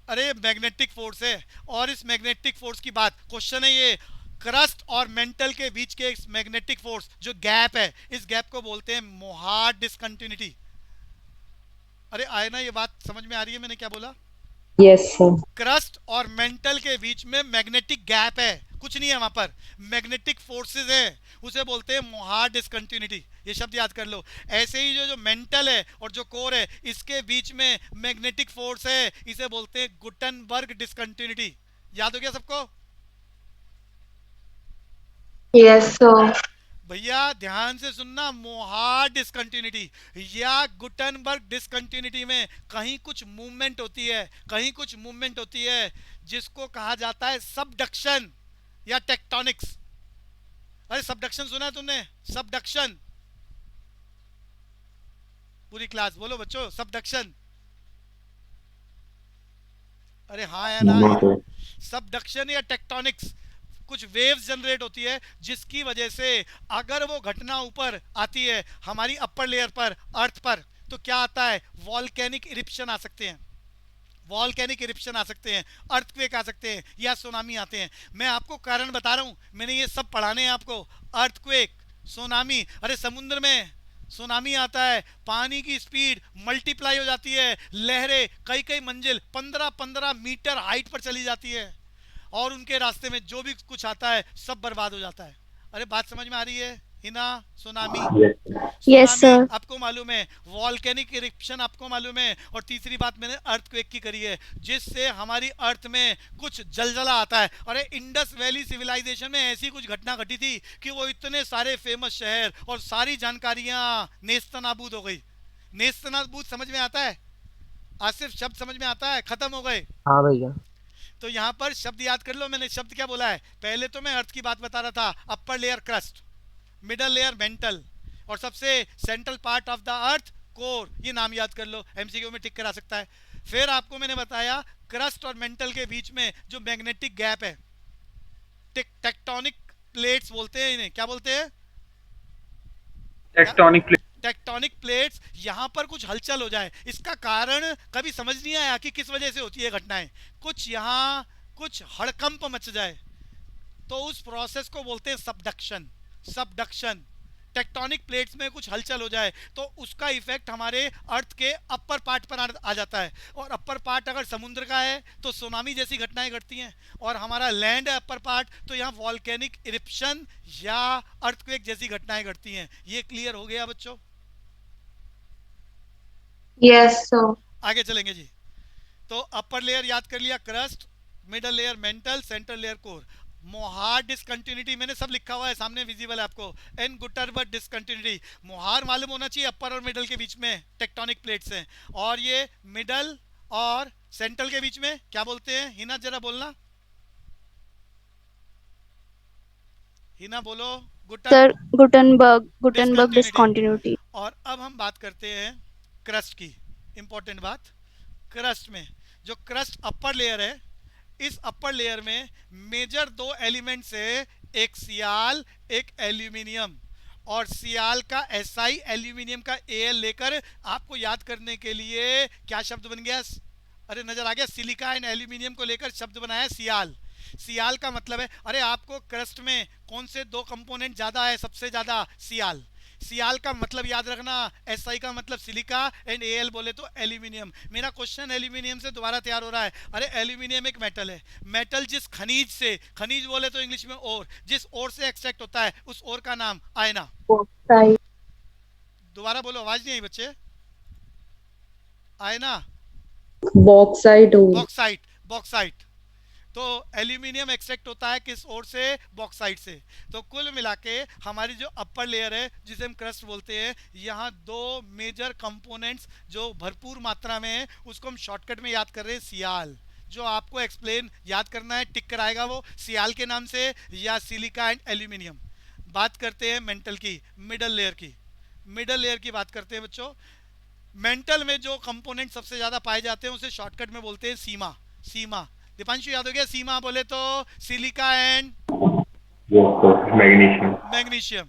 अरे मैग्नेटिक फोर्स है। और इस मैग्नेटिक फोर्स की बात, क्वेश्चन है ये, क्रस्ट और मेंटल के बीच के इस मैग्नेटिक फोर्स जो गैप है, इस गैप को बोलते हैं मोहार्ड डिसकंटिन्यूटी। अरे आए ना, ये बात समझ में आ रही है मैंने क्या बोला? Yes, sir. क्रस्ट और मेंटल के बीच में मैग्नेटिक गैप है, कुछ नहीं है वहां पर, मैग्नेटिक फोर्सेस है, उसे बोलते हैं मोहार्ड डिसकंटिन्यूटी। ये शब्द याद कर लो। ऐसे ही जो मेंटल है और जो कोर है, इसके बीच में मैग्नेटिक फोर्स है, इसे बोलते हैं गुटनबर्ग डिसकंटिन्यूटी। याद हो गया सबको? Yes, sir. भैया ध्यान से सुनना, मोहार्ड डिसकंटिन्यूटी या गुटनबर्ग डिसकंटिन्यूटी में कहीं कुछ मूवमेंट होती है, जिसको कहा जाता है सबडक्शन या टेक्टोनिक्स। अरे सबडक्शन सुना है तुमने? सबडक्शन, पूरी क्लास बोलो बच्चों, सबडक्शन। अरे हाँ है ना, No, sir. सबडक्शन या टेक्टोनिक्स, कुछ वेव्स जनरेट होती है, जिसकी वजह से अगर वो घटना ऊपर आती है हमारी अपर लेयर पर, अर्थ पर, तो क्या आता है? वॉल्केनिक इरिप्शन आ सकते हैं, अर्थक्वेक आ सकते हैं, या सुनामी आते हैं। मैं आपको कारण बता रहा हूं, मैंने ये सब पढ़ाने हैं आपको। अर्थक्वेक, सुनामी, अरे समुद्र में सुनामी आता है, पानी की स्पीड मल्टीप्लाई हो जाती है, लहरें कई मंजिल 15-15 मीटर हाइट पर चली जाती है, और उनके रास्ते में जो भी कुछ आता है सब बर्बाद हो जाता है। अरे बात समझ में आ रही है? Hina, tsunami. Yes. Yes, tsunami sir. आपको मालूम है, वॉल्केनिक इरिप्शन आपको मालूम है, और तीसरी बात मैंने अर्थक्वेक की करी है, जिससे हमारी अर्थ में कुछ जलजला आता है। और इंडस वैली सिविलाइजेशन में ऐसी कुछ घटना घटी थी कि वो इतने सारे फेमस शहर और सारी जानकारियां नेस्तनाबूद हो गई। नेस्तनाबूद समझ में आता है? आसिफ, शब्द समझ में आता है? खत्म हो गए। हाँ भैया। तो यहाँ पर शब्द याद कर लो, मैंने शब्द क्या बोला है। पहले तो मैं अर्थ की बात बता रहा था, upper layer crust, middle layer mental, और सबसे central part of the earth core. ये नाम याद कर लो, एमसीक्यू में टिक करा सकता है। फिर आपको मैंने बताया क्रस्ट और मेंटल के बीच में जो मैग्नेटिक गैप है, टेक्टोनिक प्लेट्स बोलते हैं इन्हें, क्या बोलते हैं? Tectonic plate. टेक्टोनिक प्लेट्स, यहाँ पर कुछ हलचल हो जाए, इसका कारण कभी समझ नहीं आया कि किस वजह से होती है घटनाएं। कुछ यहाँ कुछ हड़कंप मच जाए तो उस प्रोसेस को बोलते हैं सबडक्शन। सबडक्शन, टेक्टोनिक प्लेट्स में कुछ हलचल हो जाए तो उसका इफेक्ट हमारे अर्थ के अपर पार्ट पर आ जाता है। और अपर पार्ट अगर समुद्र का है तो सुनामी जैसी घटनाएं घटती हैं, और हमारा लैंड है अपर पार्ट तो यहाँ वॉल्केनिक इरिप्शन या अर्थक्वेक जैसी घटनाएं घटती हैं। ये क्लियर हो गया बच्चों? Yes, sir. आगे चलेंगे जी। तो अपर लेयर याद कर लिया crust, middle layer mantle, central layer core. Moho discontinuity मैंने सब लिखा हुआ है सामने, विजिबल है आपको। एन गुटरबर्ग डिसकंटिन्यूटी, मोहार मालूम होना चाहिए अपर और मिडल के बीच में टेक्टोनिक प्लेट्स हैं, और ये मिडल और सेंट्रल के बीच में क्या बोलते हैं? हिना जरा बोलना, हिना बोलो। Sir, Gutenberg Discontinuity. discontinuity. और अब हम बात करते हैं क्रस्ट की। इंपॉर्टेंट बात, क्रस्ट में जो क्रस्ट अपर लेयर है, इस अपर लेयर में मेजर दो एलिमेंट्स है, एक सियाल एक एल्यूमिनियम। और सियाल का SI, एल्यूमिनियम का Al लेकर आपको याद करने के लिए क्या शब्द बन गया? अरे नजर आ गया, सिलिका एंड एल्यूमिनियम को लेकर शब्द बनाया सियाल। सियाल का मतलब है, अरे आपको क्रस्ट में कौन से दो कंपोनेंट ज्यादा है? सबसे ज्यादा सियाल। सियाल का मतलब याद रखना, SI का मतलब सिलिका एंड Al बोले तो एल्यूमिनियम। मेरा क्वेश्चन एल्यूमिनियम से दोबारा तैयार हो रहा है। अरे एल्यूमिनियम एक मेटल है, मेटल जिस खनिज से, खनिज बोले तो इंग्लिश में ओर, जिस ओर से एक्सट्रैक्ट होता है उस ओर का नाम आयना। Bauxite. दोबारा बोलो, आवाज नहीं आई बच्चे। आयना, Bauxite ore. Bauxite, bauxite. तो एल्यूमिनियम एक्सट्रैक्ट होता है किस ओर से? बॉक्साइट से। तो कुल मिला के हमारी जो अपर लेयर है जिसे हम क्रस्ट बोलते हैं, यहाँ दो मेजर कंपोनेंट्स जो भरपूर मात्रा में है, उसको हम शॉर्टकट में याद कर रहे हैं सियाल। जो आपको एक्सप्लेन याद करना है, टिक कराएगा वो सियाल के नाम से या सिलिका एंड एल्यूमिनियम। बात करते हैं मेंटल की, मिडल लेयर की। मिडल लेयर की बात करते हैं बच्चों। मेंटल में जो कंपोनेंट सबसे ज्यादा पाए जाते हैं उसे शॉर्टकट में बोलते हैं सीमा। सीमा, दीपांशु याद हो गया? सीमा बोले तो silica and Yes, sir. Magnesium. Magnesium.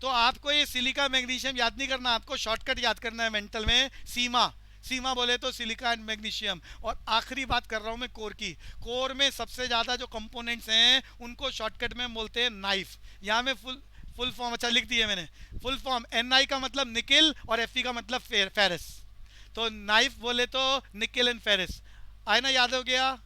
तो आपको ये सिलिका मैग्नीशियम याद नहीं करना, आपको शॉर्टकट याद करना है मेंटल में सीमा। सीमा बोले तो सिलिका एंड मैग्नीशियम। और आखिरी बात कर रहा हूं मैं कोर की। कोर में सबसे ज्यादा जो कंपोनेंट्स हैं उनको शॉर्टकट में बोलते हैं नाइफ। यहाँ में फुल फॉर्म अच्छा लिख दिया मैंने। फुल फॉर्म Ni का मतलब निकिल और Fe का मतलब फेरस। तो नाइफ बोले तो निकिल एंड फेरस। आए ना, याद हो गया?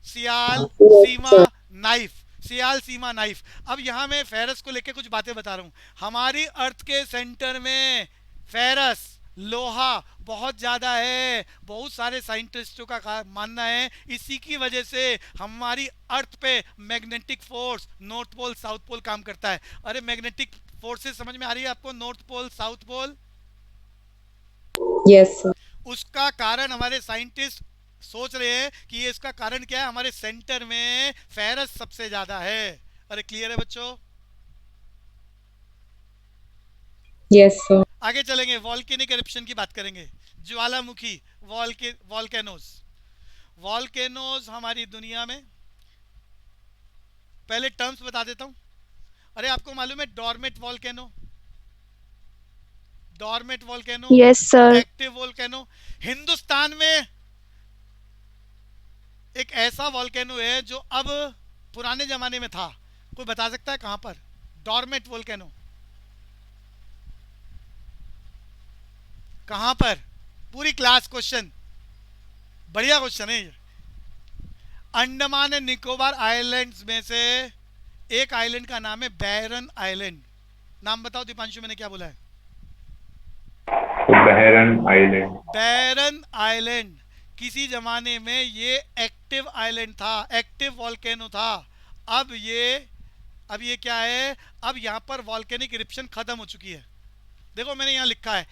सियाल, सीमा, नाइफ। सियाल, सीमा, नाइफ। अब यहाँ मैं फेरस को लेके कुछ बातें बता रहा हूँ। हमारी अर्थ के सेंटर में फेरस, लोहा बहुत ज्यादा है। बहुत सारे साइंटिस्टों का मानना है इसी की वजह से हमारी अर्थ पे magnetic force north pole south pole काम करता है। अरे मैग्नेटिक फोर्सेस समझ में आ रही है आपको? North pole south pole, Yes, sir. उसका कारण हमारे साइंटिस्ट सोच रहे हैं कि ये इसका कारण क्या है? हमारे सेंटर में फेरस सबसे ज्यादा है। अरे क्लियर है बच्चों? Yes, sir. आगे चलेंगे, वॉल्केनिक एरप्शन की बात करेंगे। ज्वालामुखी, वॉल्केनोज। वॉल्केनोज हमारी दुनिया में, पहले टर्म्स बता देता हूं। अरे आपको मालूम है dormant volcano? Dormant volcano, Yes, sir. Active volcano. Hindustan में एक ऐसा वॉल्केनो है जो अब पुराने जमाने में था। कोई बता सकता है कहां पर? डॉर्मेट वॉल्केनो कहां पर? पूरी क्लास क्वेश्चन, बढ़िया क्वेश्चन है ये। अंडमान एंड निकोबार आइलैंड्स में से एक आइलैंड का नाम है बैरन आइलैंड। नाम बताओ दीपांशु, मैंने क्या बोला है? तो बहरन आइलैंड। बैरन आइलैंड। किसी जमाने में ये एक्टिव आइलैंड था, एक्टिव वॉल्केनो था। अब ये क्या है? अब यहाँ पर वॉल्केनिक इरिप्शन खत्म हो चुकी है। देखो मैंने यहाँ लिखा है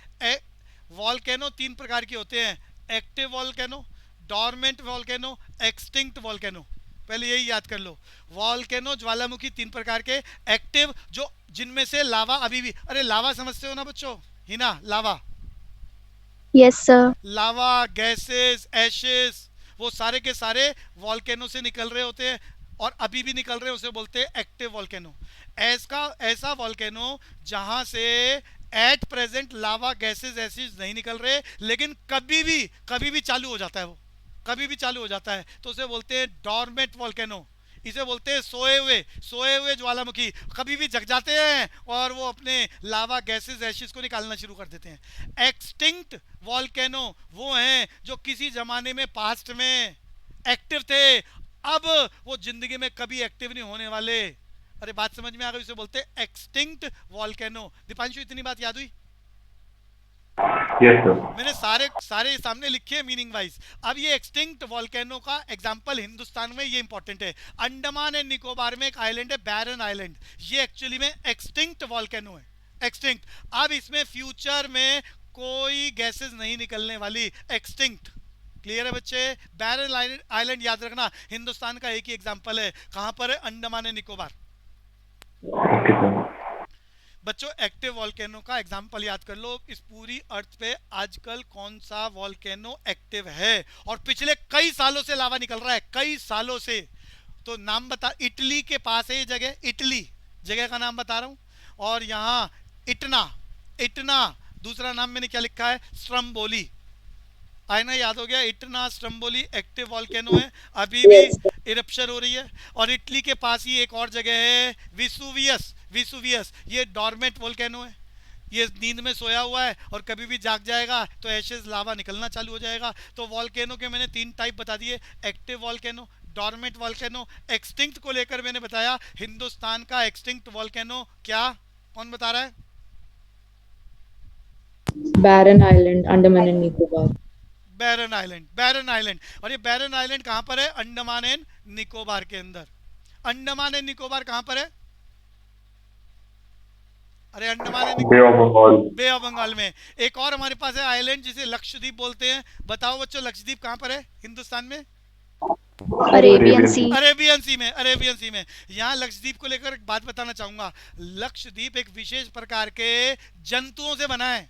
वॉल्केनो 3 प्रकार के होते हैं, active volcano, dormant volcano, extinct volcano. पहले यही याद कर लो, वॉल्केनो ज्वालामुखी 3 प्रकार के, एक्टिव जो जिनमें से लावा अभी भी, अरे लावा समझते हो ना बच्चों, हिना लावा, Yes, sir. लावा, गैसेस, एशेस, वो सारे के सारे वॉल्केनो से निकल रहे होते हैं और अभी भी निकल रहे हैं, उसे बोलते हैं एक्टिव वॉल्केनो। ऐसा वॉल्केनो जहां से at present lava, gases, acid नहीं निकल रहे, लेकिन कभी भी चालू हो जाता है, वो कभी भी चालू हो जाता है, तो उसे बोलते हैं डॉर्मेंट वॉल्केनो। इसे बोलते हैं सोए हुए ज्वालामुखी, कभी भी जग जाते हैं और वो अपने लावा, गैसेस, एशिस को निकालना शुरू कर देते हैं। एक्सटिंक्ट वॉल्केनो वो हैं जो किसी जमाने में पास्ट में एक्टिव थे, अब वो जिंदगी में कभी एक्टिव नहीं होने वाले। अरे बात समझ में आ गई? उसे बोलते हैं एक्सटिंक्ट वॉल्केनो। दीपांशु इतनी बात याद हुई? Yes sir. मैंने सारे सामने लिखे हैं मीनिंग वाइज। अब ये एक्सटिंक्ट वॉल्केनो का एग्जांपल हिंदुस्तान में ये इंपॉर्टेंट है। अंडमान एंड निकोबार में एक आइलैंड है बैरन आइलैंड, ये एक्चुअली में एक्सटिंक्ट वॉल्केनो है, एक्सटिंक्ट। अब इसमें फ्यूचर में कोई गैसेस नहीं निकलने वाली, एक्सटिंक्ट। क्लियर है बच्चे? बैरन आइलैंड याद रखना, हिंदुस्तान का एक ही एग्जाम्पल है। कहां पर है? Andaman and Nicobar. Okay sir. बच्चों एक्टिव वॉल्केनो का एग्जाम्पल याद कर लो। इस पूरी अर्थ पे आजकल कौन सा वॉल्केनो एक्टिव है और पिछले कई सालों से लावा निकल रहा है, कई सालों से? तो नाम बता, इटली के पास है ये जगह, इटली जगह का नाम बता रहा हूं। और यहाँ इटना दूसरा नाम मैंने क्या लिखा है? स्ट्रम्बोली। आईना याद हो गया? इटना स्ट्रम्बोली एक्टिव वॉल्केनो है, अभी भी इरप्शन हो रही है। और इटली के पास ही एक और जगह है विसुवियस, ये डॉर्मेंट वोल्केनो है, ये नींद में सोया हुआ है और कभी भी जाग जाएगा तो एशेज लावा निकलना चालू हो जाएगा। तो वॉल्केनो के मैंने 3 टाइप बता दिए, active volcano, dormant volcano. Extinct को लेकर मैंने बताया, हिंदुस्तान का एक्सटिंक्ट वॉल्केनो क्या, कौन बता रहा है? Barren Island, Andaman and Nicobar. Barren island. और ये बैरन आइलैंड कहां पर है? अंडमान एंड निकोबार के अंदर। अंडमान एंड निकोबार कहां पर है? अरे Andaman and bay of Bengal. Bay of Bengal में। एक और हमारे पास है आइलैंड जिसे लक्षद्वीप बोलते हैं। बताओ बच्चों लक्षद्वीप कहां पर है हिंदुस्तान में? Arabian Sea. अरेबियन सी में। यहाँ लक्षद्वीप को लेकर एक बात बताना चाहूंगा। लक्षद्वीप एक विशेष प्रकार के जंतुओं से बना है,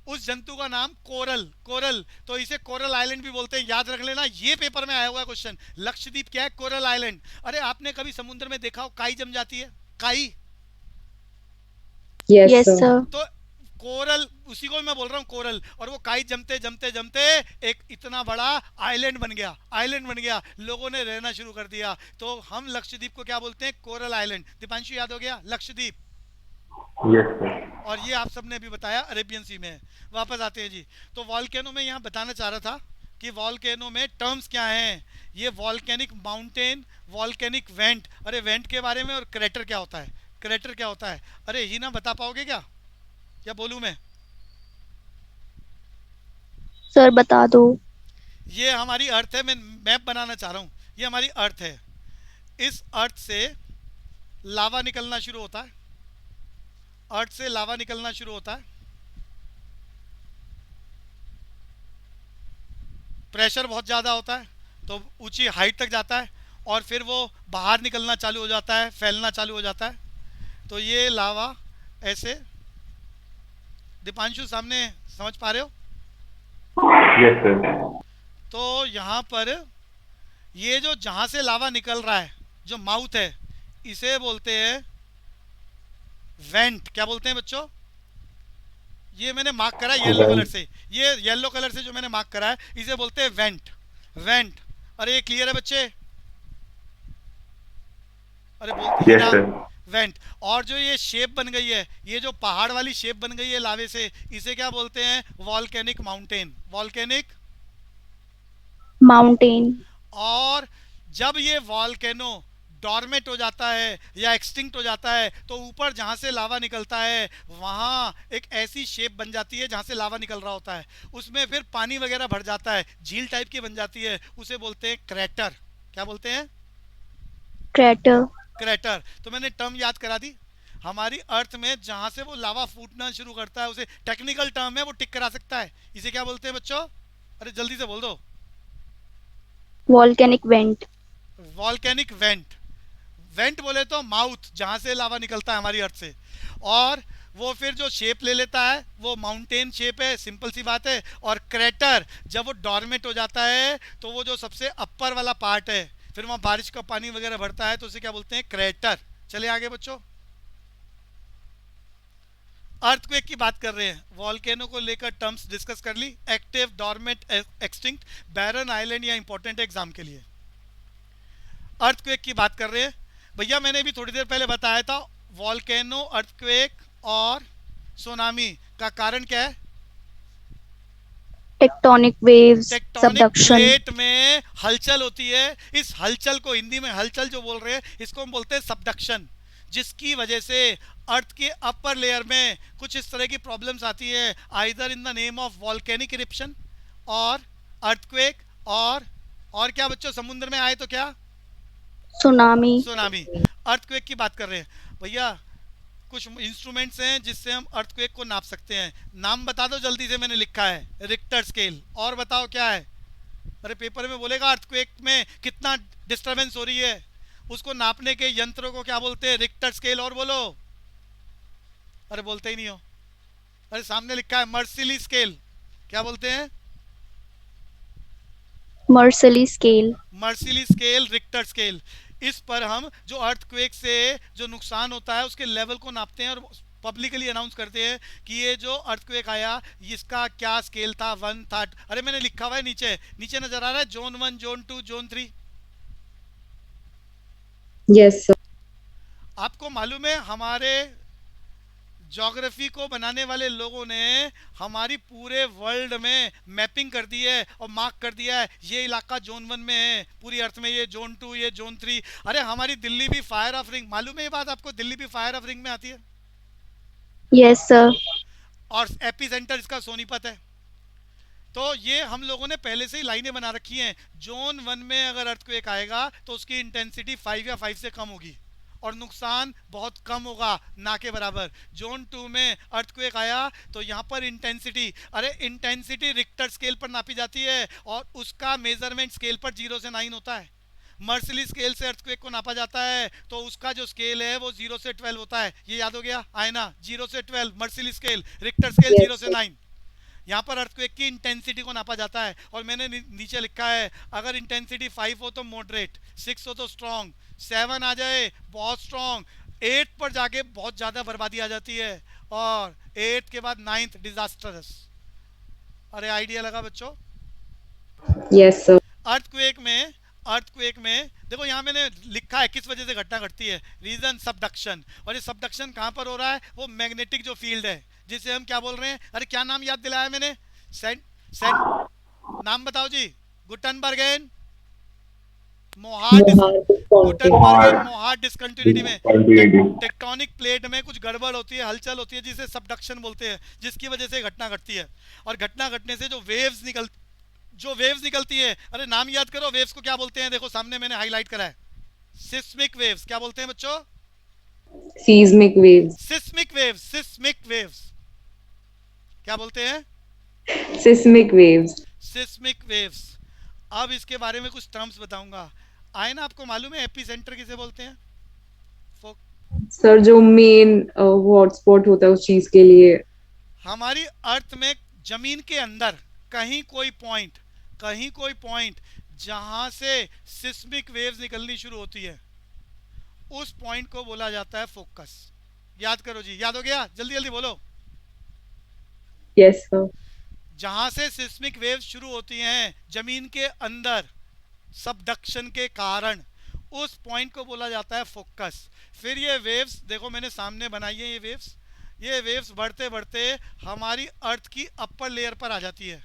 उस जंतु का नाम कोरल, तो इसे कोरल आइलैंड भी बोलते हैं, याद रख लेना, ये पेपर में आया हुआ क्वेश्चन। लक्षद्वीप क्या है? Coral island. अरे आपने कभी समुद्र में देखा हो काई जम जाती है, काई? Yes, Yes, sir. sir. तो कोरल, उसी को मैं बोल रहा हूँ कोरल। और वो काई जमते एक इतना बड़ा आइलैंड बन गया, लोगों ने रहना शुरू कर दिया। तो हम लक्षद्वीप को क्या बोलते हैं? Coral island. दीपांशु याद हो गया? लक्षद्वीप। Yes sir. और ये आप सबने अभी बताया अरेबियन सी में है। वापस आते हैं जी। तो वॉल्केनो में यहाँ बताना चाह रहा था कि वॉल्केनो में टर्म्स क्या हैं। ये वॉल्केनिक माउंटेन, वॉल्केनिक वेंट, अरे वेंट के बारे में, और क्रेटर क्या होता है? अरे ही ना बता पाओगे क्या बोलूं मैं? सर बता दो। ये हमारी अर्थ है, मैं मैप बनाना चाह रहा हूँ। ये हमारी अर्थ है, इस अर्थ से लावा निकलना शुरू होता है, प्रेशर बहुत ज़्यादा होता है तो ऊंची हाइट तक जाता है, और फिर वो बाहर निकलना चालू हो जाता है, फैलना चालू हो जाता है। तो ये लावा ऐसे, दीपांशु सामने समझ पा रहे हो? Yes sir. तो यहाँ पर ये जो जहाँ से लावा निकल रहा है, जो माउथ है, इसे बोलते हैं वेंट। क्या बोलते हैं बच्चों? ये मैंने मार्क करा है येलो कलर से, ये येलो कलर से जो मैंने मार्क करा है, इसे बोलते हैं वेंट। अरे ये क्लियर है बच्चे? अरे बोलते यस हैं सर। वेंट। और जो ये शेप बन गई है, ये जो पहाड़ वाली शेप बन गई है लावे से, इसे क्या बोलते हैं? Volcanic mountain. माउंटेन। और जब ये वॉल्केनो डॉर्मेट हो जाता है या एक्सटिंक्ट हो जाता है तो ऊपर जहाँ से लावा निकलता है वहाँ एक ऐसी शेप बन जाती है जहाँ से लावा निकल रहा होता है, उसमें फिर पानी वगैरह भर जाता है, झील टाइप की बन जाती है, उसे बोलते हैं क्रेटर। क्या बोलते हैं? crater, crater. तो मैंने टर्म याद करा दी। हमारी अर्थ में जहाँ से वो लावा फूटना शुरू करता है उसे टेक्निकल टर्म है, वो टिक करा सकता है, इसे क्या बोलते हैं बच्चों? अरे जल्दी से बोल दो। volcanic vent, volcanic went. Went बोले तो माउथ, जहाँ से लावा निकलता है हमारी अर्थ से, और वो फिर जो शेप ले लेता है वो माउंटेन शेप है, सिंपल सी बात है। और क्रेटर जब वो डॉर्मेट हो जाता है तो वो जो सबसे अपर वाला पार्ट है, फिर वहाँ बारिश का पानी वगैरह भरता है तो उसे क्या बोलते हैं? क्रेटर। चले आगे बच्चों। अर्थक्वेक की बात कर रहे हैं, वॉल्केनो को लेकर टर्म्स डिस्कस कर ली, एक्टिव, डॉर्मेंट, एक्सटिंक्ट, बैरन आइलैंड, या इंपॉर्टेंट एग्जाम के लिए। अर्थक्वेक की बात कर रहे हैं भैया, मैंने भी थोड़ी देर पहले बताया था वॉल्केनो, अर्थक्वेक और सुनामी का कारण क्या है? tectonic waves, tectonic subduction, plate में हलचल होती है। इस हलचल को हिंदी में हलचल जो बोल रहे हैं इसको हम बोलते हैं सबडक्शन, जिसकी वजह से अर्थ के अपर लेयर में कुछ इस तरह की प्रॉब्लम्स आती है, either in the name of volcanic eruption और अर्थक्वेक, और क्या बच्चों समुद्र में आए तो क्या? tsunami, tsunami. अर्थक्वेक की बात कर रहे हैं भैया, कुछ इंस्ट्रूमेंट्स हैं जिससे हम अर्थक्वेक को नाप सकते हैं। नाम बता दो जल्दी से, मैंने लिखा है रिक्टर स्केल, और बताओ क्या है? अरे पेपर में बोलेगा अर्थक्वेक में कितना डिस्टरबेंस हो रही है, उसको नापने के यंत्रों को क्या बोलते हैं? Richter scale. और बोलो। अरे बोलते ही नहीं हो। अरे सामने लिखा है मर्सिली स्केल। क्या बोलते हैं? Mercalli scale, Mercalli scale, Richter scale. इस पर हम जो अर्थक्वेक से जो नुकसान होता है उसके लेवल को नापते हैं और पब्लिकली अनाउंस करते हैं कि ये जो अर्थक्वेक आया इसका क्या स्केल था, 1 था। अरे मैंने लिखा हुआ है नीचे, नीचे नजर आ रहा है, zone 1, zone 2, zone 3। Yes, sir. आपको मालूम है हमारे ज्योग्राफी को बनाने वाले लोगों ने हमारी पूरे वर्ल्ड में मैपिंग कर दी है और मार्क कर दिया है, ये इलाका जोन 1 में है, पूरी अर्थ में ये जोन 2, ये जोन 3। अरे हमारी दिल्ली भी फायर ऑफ रिंग, मालूम है ये बात आपको? दिल्ली भी फायर ऑफ रिंग में आती है, yes sir, और एपी सेंटर इसका सोनीपत है। तो ये हम लोगों ने पहले से ही लाइनें बना रखी हैं, जोन 1 में अगर अर्थक्वेक आएगा तो उसकी इंटेंसिटी 5 या 5 से कम होगी और नुकसान बहुत कम होगा, ना के बराबर। जोन 2 में अर्थक्वेक आया तो यहाँ पर इंटेंसिटी, अरे इंटेंसिटी रिक्टर स्केल पर नापी जाती है और उसका मेजरमेंट स्केल पर 0 से 9 होता है। मर्सिली स्केल से अर्थक्वेक को नापा जाता है तो उसका जो स्केल है वो 0 से 12 होता है। ये याद हो गया? आए ना, 0 से 12 मर्सिली स्केल, रिक्टर स्केल Yes, 0 से 9। यहाँ पर अर्थक्वेक की इंटेंसिटी को नापा जाता है और मैंने नीचे लिखा है अगर इंटेंसिटी 5 हो तो मॉडरेट, 6 हो तो स्ट्रॉन्ग, 7 आ जाए बहुत स्ट्रॉन्ग, 8 पर जाके बहुत ज़्यादा बर्बादी आ जाती है, और 8 के बाद 9th डिजास्टरस। अरे आइडिया लगा बच्चों? Yes, sir. अर्थक्वेक में देखो यहाँ मैंने लिखा है किस वजह से घटना घटती है, रीजन सबडक्शन। और ये सबडक्शन कहाँ पर हो रहा है? वो मैग्नेटिक जो फील्ड है जिसे हम क्या बोल रहे हैं, अरे क्या नाम याद दिलाया मैंने? नाम बताओ जी। गुटनबर्गेन मोहार डिस्कंटिन्यूटी में टेक्टोनिक प्लेट में कुछ गड़बड़ होती है, हलचल होती है, जिसे सबडक्शन बोलते हैं, जिसकी वजह से घटना घटती है। और घटना घटने से जो वेव्स निकलती है, अरे नाम याद करो, वेव्स को क्या बोलते हैं? देखो सामने मैंने हाईलाइट करा है, सिस्मिक वेव्स। क्या बोलते हैं बच्चों? Seismic waves. सिस्मिक वेव्स क्या बोलते हैं? Seismic waves. Seismic waves. अब इसके बारे में कुछ टर्म्स बताऊंगा। आए ना, आपको मालूम है एपी सेंटर किसे बोलते हैं? सर जो मेन हॉटस्पॉट होता है उस चीज के लिए। हमारी अर्थ में जमीन के अंदर कहीं कोई पॉइंट जहां से सिस्मिक वेव्स निकलनी शुरू होती है, उस पॉइंट को बोला जाता है फोकस। याद करो जी, याद हो गया? जल्दी जल्दी बोलो। Yes, sir. जहां से सिस्मिक वेव्स शुरू होती हैं जमीन के अंदर सबडक्शन के कारण, उस पॉइंट को बोला जाता है फोकस। फिर ये वेव्स देखो मैंने सामने बनाई है, ये वेव्स बढ़ते बढ़ते हमारी अर्थ की अपर लेयर पर आ जाती है,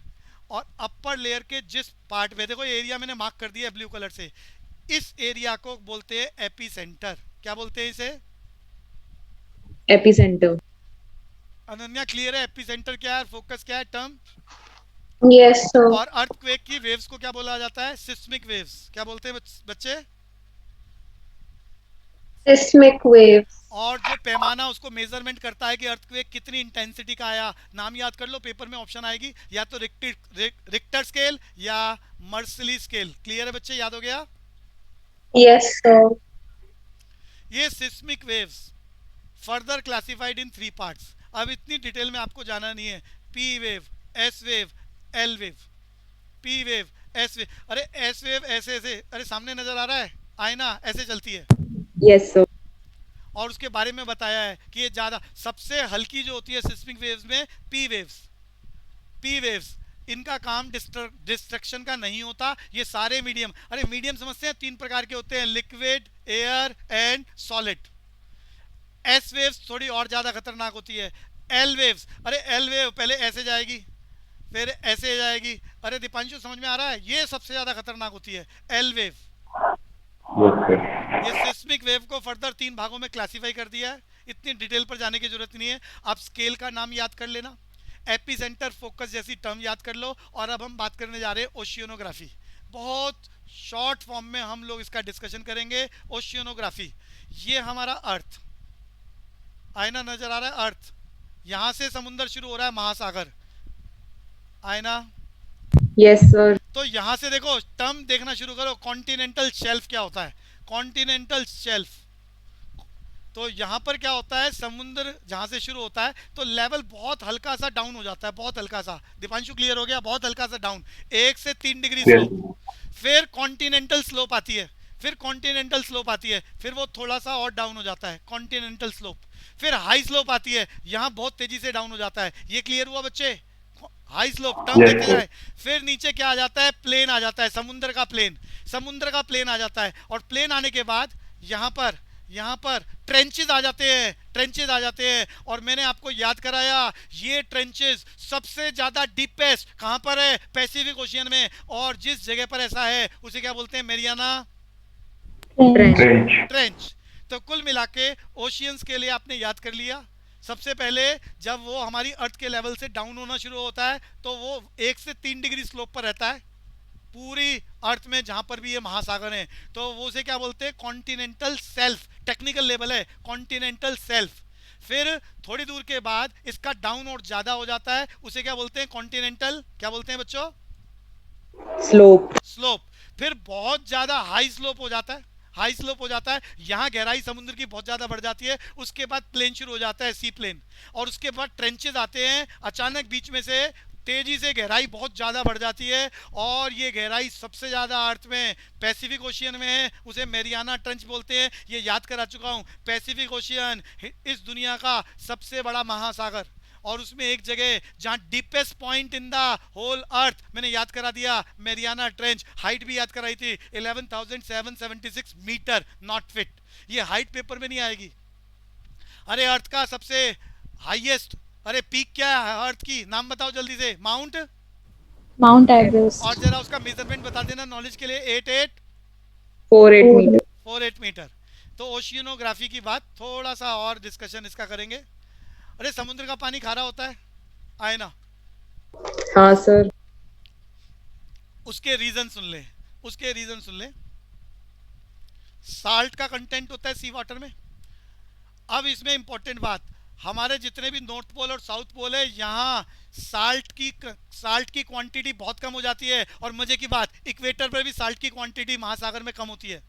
और अपर लेयर के जिस पार्ट पे देखो, ये एरिया मैंने मार्क कर दिया है ब्लू कलर से, इस एरिया को बोलते हैं एपी सेंटर। क्या बोलते हैं इसे? Epicenter. अनन्या क्लियर है एपी सेंटर क्या है, फोकस क्या है टर्म? Yes, sir. और अर्थक्वेक की वेव्स को क्या बोला जाता है? Seismic waves. क्या बोलते हैं बच्चे? Seismic waves. और जो पैमाना उसको मेजरमेंट करता है कि अर्थक्वेक कितनी इंटेंसिटी का आया, नाम याद कर लो, पेपर में ऑप्शन आएगी, या तो रिक्टर स्केल या मर्सली स्केल। क्लियर है बच्चे, याद हो गया? Yes, sir. ये seismic waves further classified in 3 parts. अब इतनी डिटेल में आपको जाना नहीं है। P wave, S wave, L wave. P wave, S wave, अरे एस वेव ऐसे ऐसे, अरे सामने नजर आ रहा है आईना, ऐसे चलती है। Yes, sir. और उसके बारे में बताया है कि ये ज्यादा सबसे हल्की जो होती है सिस्मिक वेव्स में पी वेव्स। पी वेव्स इनका काम डिस्ट्रक्शन का नहीं होता, ये सारे मीडियम, अरे मीडियम समझते हैं 3 प्रकार के होते हैं, liquid, air and solid. S waves थोड़ी और ज्यादा खतरनाक होती है। एल वेव्स, अरे एल वेव पहले ऐसे जाएगी फिर ऐसे जाएगी, अरे दीपांशु समझ में आ रहा है? ये सबसे ज्यादा खतरनाक होती है एल वेव। Yes, sir. ये सिस्मिक वेव को फर्दर 3 भागों में क्लासिफाई कर दिया है, इतनी डिटेल पर जाने की जरूरत नहीं है। आप स्केल का नाम याद कर लेना, एपी सेंटर, फोकस जैसी टर्म याद कर लो। और अब हम बात करने जा रहे हैं ओशियोनोग्राफी। बहुत शॉर्ट फॉर्म में हम लोग इसका डिस्कशन करेंगे। ओशियोनोग्राफी, ये हमारा अर्थ, आईना नजर आ रहा है, अर्थ, यहां से समुद्र शुरू हो रहा है, महासागर, आईना। Yes, sir. तो यहां से देखो, टर्म देखना शुरू करो, कॉन्टिनेंटल शेल्फ क्या होता है? कॉन्टिनेंटल शेल्फ, तो यहाँ पर क्या होता है, समुद्र जहां से शुरू होता है तो लेवल बहुत हल्का सा डाउन हो जाता है, बहुत हल्का सा। दीपांशु क्लियर हो गया? बहुत हल्का सा डाउन, 1 से 3 डिग्री Yes. स्लोप। फिर कॉन्टिनेंटल स्लोप आती है, फिर कॉन्टिनेंटल स्लोप आती है, फिर वो थोड़ा सा और डाउन हो जाता है, कॉन्टिनेंटल स्लोप। फिर हाई स्लोप आती है, यहाँ बहुत तेजी से डाउन हो जाता है। ये क्लियर हुआ बच्चे? हाई स्लोप टर्म Yes, देखते sir. जाए। फिर नीचे क्या आ जाता है? प्लेन आ जाता है, समुद्र का प्लेन, समुद्र का प्लेन आ जाता है। और प्लेन आने के बाद यहाँ पर ट्रेंचेस आ जाते हैं, ट्रेंचेस आ जाते हैं। और मैंने आपको याद कराया, ये ट्रेंचेस सबसे ज्यादा डीपेस्ट कहाँ पर है? पैसिफिक ओशियन में। और जिस जगह पर ऐसा है उसे क्या बोलते हैं? Mariana Trench. Trench. ट्रेंच। तो कुल मिला के ओशियंस के लिए आपने याद कर लिया। सबसे पहले जब वो हमारी अर्थ के लेवल से डाउन होना शुरू होता है तो वो 1 से 3 डिग्री स्लोप पर रहता है पूरी अर्थ में, जहां पर भी ये महासागर हैं। तो वो उसे क्या बोलते हैं? कॉन्टिनेंटल सेल्फ, टेक्निकल लेवल है कॉन्टिनेंटल सेल्फ। फिर थोड़ी दूर के बाद इसका डाउन और ज्यादा हो जाता है, उसे क्या बोलते हैं? कॉन्टिनेंटल, क्या बोलते हैं बच्चों? Slope. स्लोप। फिर बहुत ज्यादा हाई स्लोप हो जाता है, हाई स्लोप हो जाता है, यहाँ गहराई समुद्र की बहुत ज्यादा बढ़ जाती है। उसके बाद प्लेन शुरू हो जाता है, सी प्लेन। और उसके बाद ट्रेंचेस आते हैं, अचानक बीच में से तेजी से गहराई बहुत ज्यादा बढ़ जाती है। और ये गहराई सबसे ज्यादा अर्थ में पैसिफिक ओशियन में है, उसे मेरियाना ट्रेंच बोलते हैं। ये याद करा चुका हूँ, पैसिफिक ओशियन इस दुनिया का सबसे बड़ा महासागर। और उसमें एक जगह जहां deepest point in the whole earth, मैंने याद करा दिया, मेरियाना ट्रेंच। हाइट भी याद कराई थी, 11,776 मीटर, नॉट फिट। ये हाइट पेपर में नहीं आएगी। अरे अर्थ का सबसे हाईएस्ट, अरे पीक क्या है अर्थ की? नाम बताओ जल्दी से। Mount Mount Everest. और जरा उसका मेजरमेंट बता देना नॉलेज के लिए। 4-8 meter. 48 मीटर। तो ओशियनोग्राफी की बात थोड़ा सा और डिस्कशन इसका करेंगे। अरे समुद्र का पानी खारा होता है, आए ना? हाँ sir. उसके रीजन सुन ले, उसके रीजन सुन ले। साल्ट का कंटेंट होता है सी वाटर में। अब इसमें इंपॉर्टेंट बात, हमारे जितने भी नॉर्थ पोल और साउथ पोल है, यहाँ साल्ट की क्वांटिटी बहुत कम हो जाती है। और मजे की बात, इक्वेटर पर भी साल्ट की क्वांटिटी महासागर में कम होती है।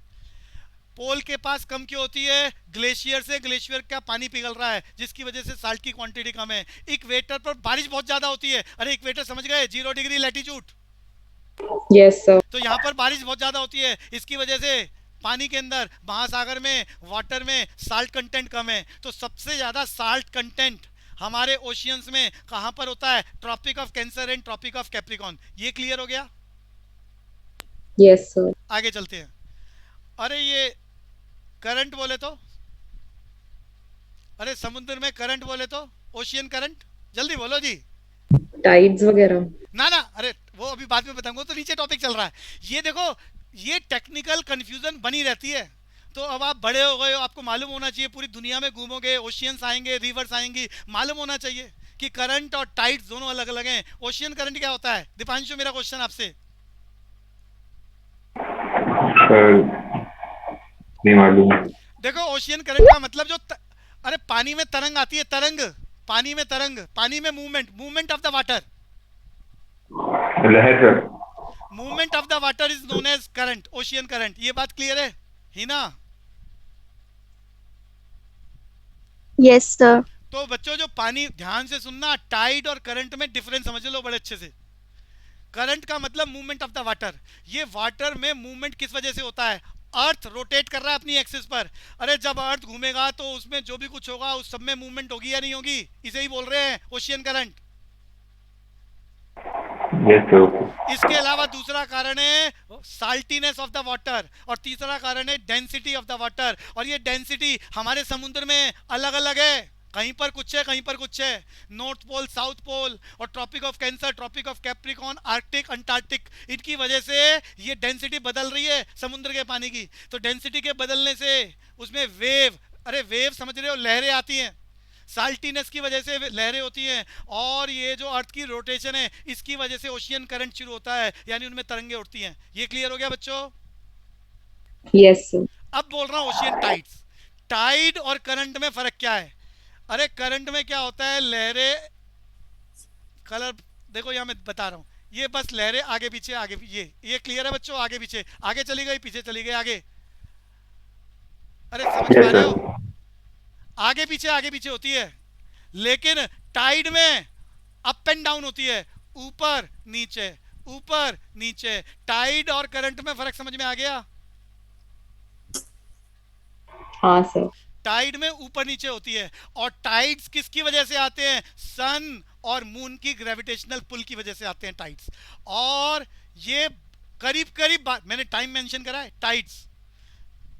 पोल के पास कम क्यों होती है? ग्लेशियर से ग्लेशियर का पानी पिघल रहा है, जिसकी वजह से साल्ट की क्वांटिटी कम है। इक्वेटर पर बारिश बहुत ज्यादा होती है। अरे इक्वेटर समझ गए, 0 डिग्री लैटिट्यूड। Yes sir. तो यहाँ पर बारिश बहुत ज्यादा होती है, इसकी वजह से पानी के अंदर, महासागर में, वाटर में साल्ट कंटेंट कम है। तो सबसे ज्यादा साल्ट कंटेंट हमारे ओशियंस में कहां पर होता है? Tropic of cancer and tropic of capricorn. ये क्लियर हो गया? Yes sir. आगे चलते हैं। अरे ये करंट बोले तो, अरे समुद्र में करंट बोले तो, ओशियन करंट, जल्दी बोलो जी। Tides वगैरह. ना ना, अरे वो अभी बाद में बताऊंगा, तो नीचे टॉपिक चल रहा है। ये देखो, ये टेक्निकल कंफ्यूजन बनी रहती है। तो अब आप बड़े हो गए हो, आपको मालूम होना चाहिए, पूरी दुनिया में घूमोगे, ओशियंस आएंगे, रिवर्स आएंगी, मालूम होना चाहिए कि करंट और टाइड्स दोनों अलग अलग हैं। ओशियन करंट क्या होता है? दीपांशु, मेरा क्वेश्चन आपसे। सर नहीं मालूम। देखो, ओशियन करंट का मतलब अरे पानी में तरंग आती है, तरंग, पानी में तरंग, पानी में movement, movement of the water, लहर sir. Movement of the water is known as current, ocean current. ये बात क्लियर है हिना? Yes, sir. तो बच्चों, जो पानी, ध्यान से सुनना, टाइड और करंट में डिफरेंस समझ लो बड़े अच्छे से। करंट का मतलब मूवमेंट ऑफ द वाटर। ये वाटर में मूवमेंट किस वजह से होता है? अर्थ रोटेट कर रहा है अपनी एक्सिस पर। अरे जब अर्थ घूमेगा तो उसमें जो भी कुछ होगा उस सब में मूवमेंट होगी या नहीं होगी? इसे ही बोल रहे हैं ओशियन करंट। Yes sir. इसके अलावा दूसरा कारण है साल्टीनेस ऑफ द वाटर, और तीसरा कारण है डेंसिटी ऑफ द वाटर। और ये डेंसिटी हमारे समुद्र में अलग अलग है, कहीं पर कुछ है, कहीं पर कुछ है। नॉर्थ पोल, साउथ पोल, और tropic of cancer, tropic of capricorn, arctic, antarctic, इनकी वजह से ये डेंसिटी बदल रही है समुद्र के पानी की। तो डेंसिटी के बदलने से उसमें वेव, अरे वेव समझ रहे हो, लहरें आती हैं। साल्टीनेस की वजह से लहरें होती हैं, और ये जो अर्थ की रोटेशन है इसकी वजह से ओशियन करंट शुरू होता है, यानी उनमें तरंगे उठती हैं। ये क्लियर हो गया बच्चों? Yes, sir. अब बोल रहा हूँ ओशियन टाइड्स। टाइड और करंट में फर्क क्या है? अरे करंट में क्या होता है, लहरें, कलर देखो यहाँ मैं बता रहा हूँ, ये बस लहरें आगे पीछे, आगे ये क्लियर है बच्चों? आगे पीछे, आगे चली गई, पीछे चली गई, आगे। अरे समझ पा रहे हो? आगे पीछे होती है। लेकिन टाइड में अप एंड डाउन होती है, ऊपर नीचे, ऊपर नीचे। टाइड और करंट में फर्क समझ में आ गया? हाँ सर। टाइड में ऊपर नीचे होती है, और टाइड्स किसकी वजह से आते हैं? सन और मून की ग्रेविटेशनल पुल की वजह से आते हैं टाइड्स। और ये करीब करीब, मैंने टाइम मेंशन करा है, टाइड्स।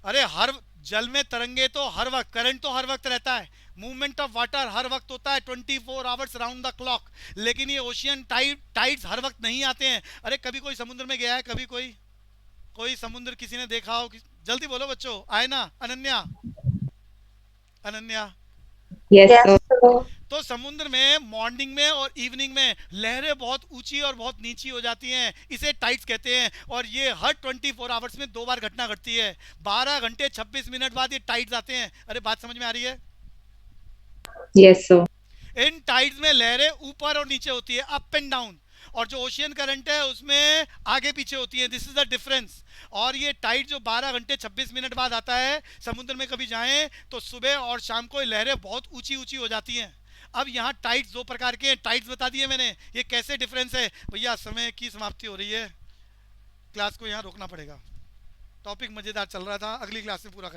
अरे हर जल में तरंगे तो हर वक्त, करंट तो हर वक्त रहता है, मूवमेंट ऑफ वाटर हर वक्त होता है, 24 आवर्स राउंड द क्लॉक। लेकिन ये ओशियन टाइड्स हर वक्त नहीं आते हैं। अरे कभी कोई समुद्र में गया है? कभी कोई समुद्र किसी ने देखा हो? जल्दी बोलो बच्चों, आए ना? Ananya, Ananya. Yes, Yes, sir. sir. तो समुद्र में मॉर्निंग में और इवनिंग में लहरें बहुत ऊंची और बहुत नीची हो जाती हैं, इसे टाइड्स कहते हैं। और ये हर 24 आवर्स में 2 बार घटना घटती है। 12 घंटे 26 मिनट बाद ये टाइड्स आते हैं। अरे बात समझ में आ रही है? Yes, sir. इन टाइड्स में लहरें ऊपर और नीचे होती है, अप एंड डाउन। और जो ओशियन करंट है उसमें आगे पीछे होती है। This is the difference. और ये टाइड जो 12 घंटे 26 मिनट बाद आता है, समुद्र में कभी जाएं तो सुबह और शाम को लहरें बहुत ऊंची ऊंची हो जाती हैं। अब यहाँ टाइड्स 2 प्रकार के हैं, टाइड्स बता दिए मैंने। ये कैसे डिफरेंस है भैया? समय की समाप्ति हो रही है, क्लास को यहाँ रोकना पड़ेगा। टॉपिक मजेदार चल रहा था, अगली क्लास में पूरा कर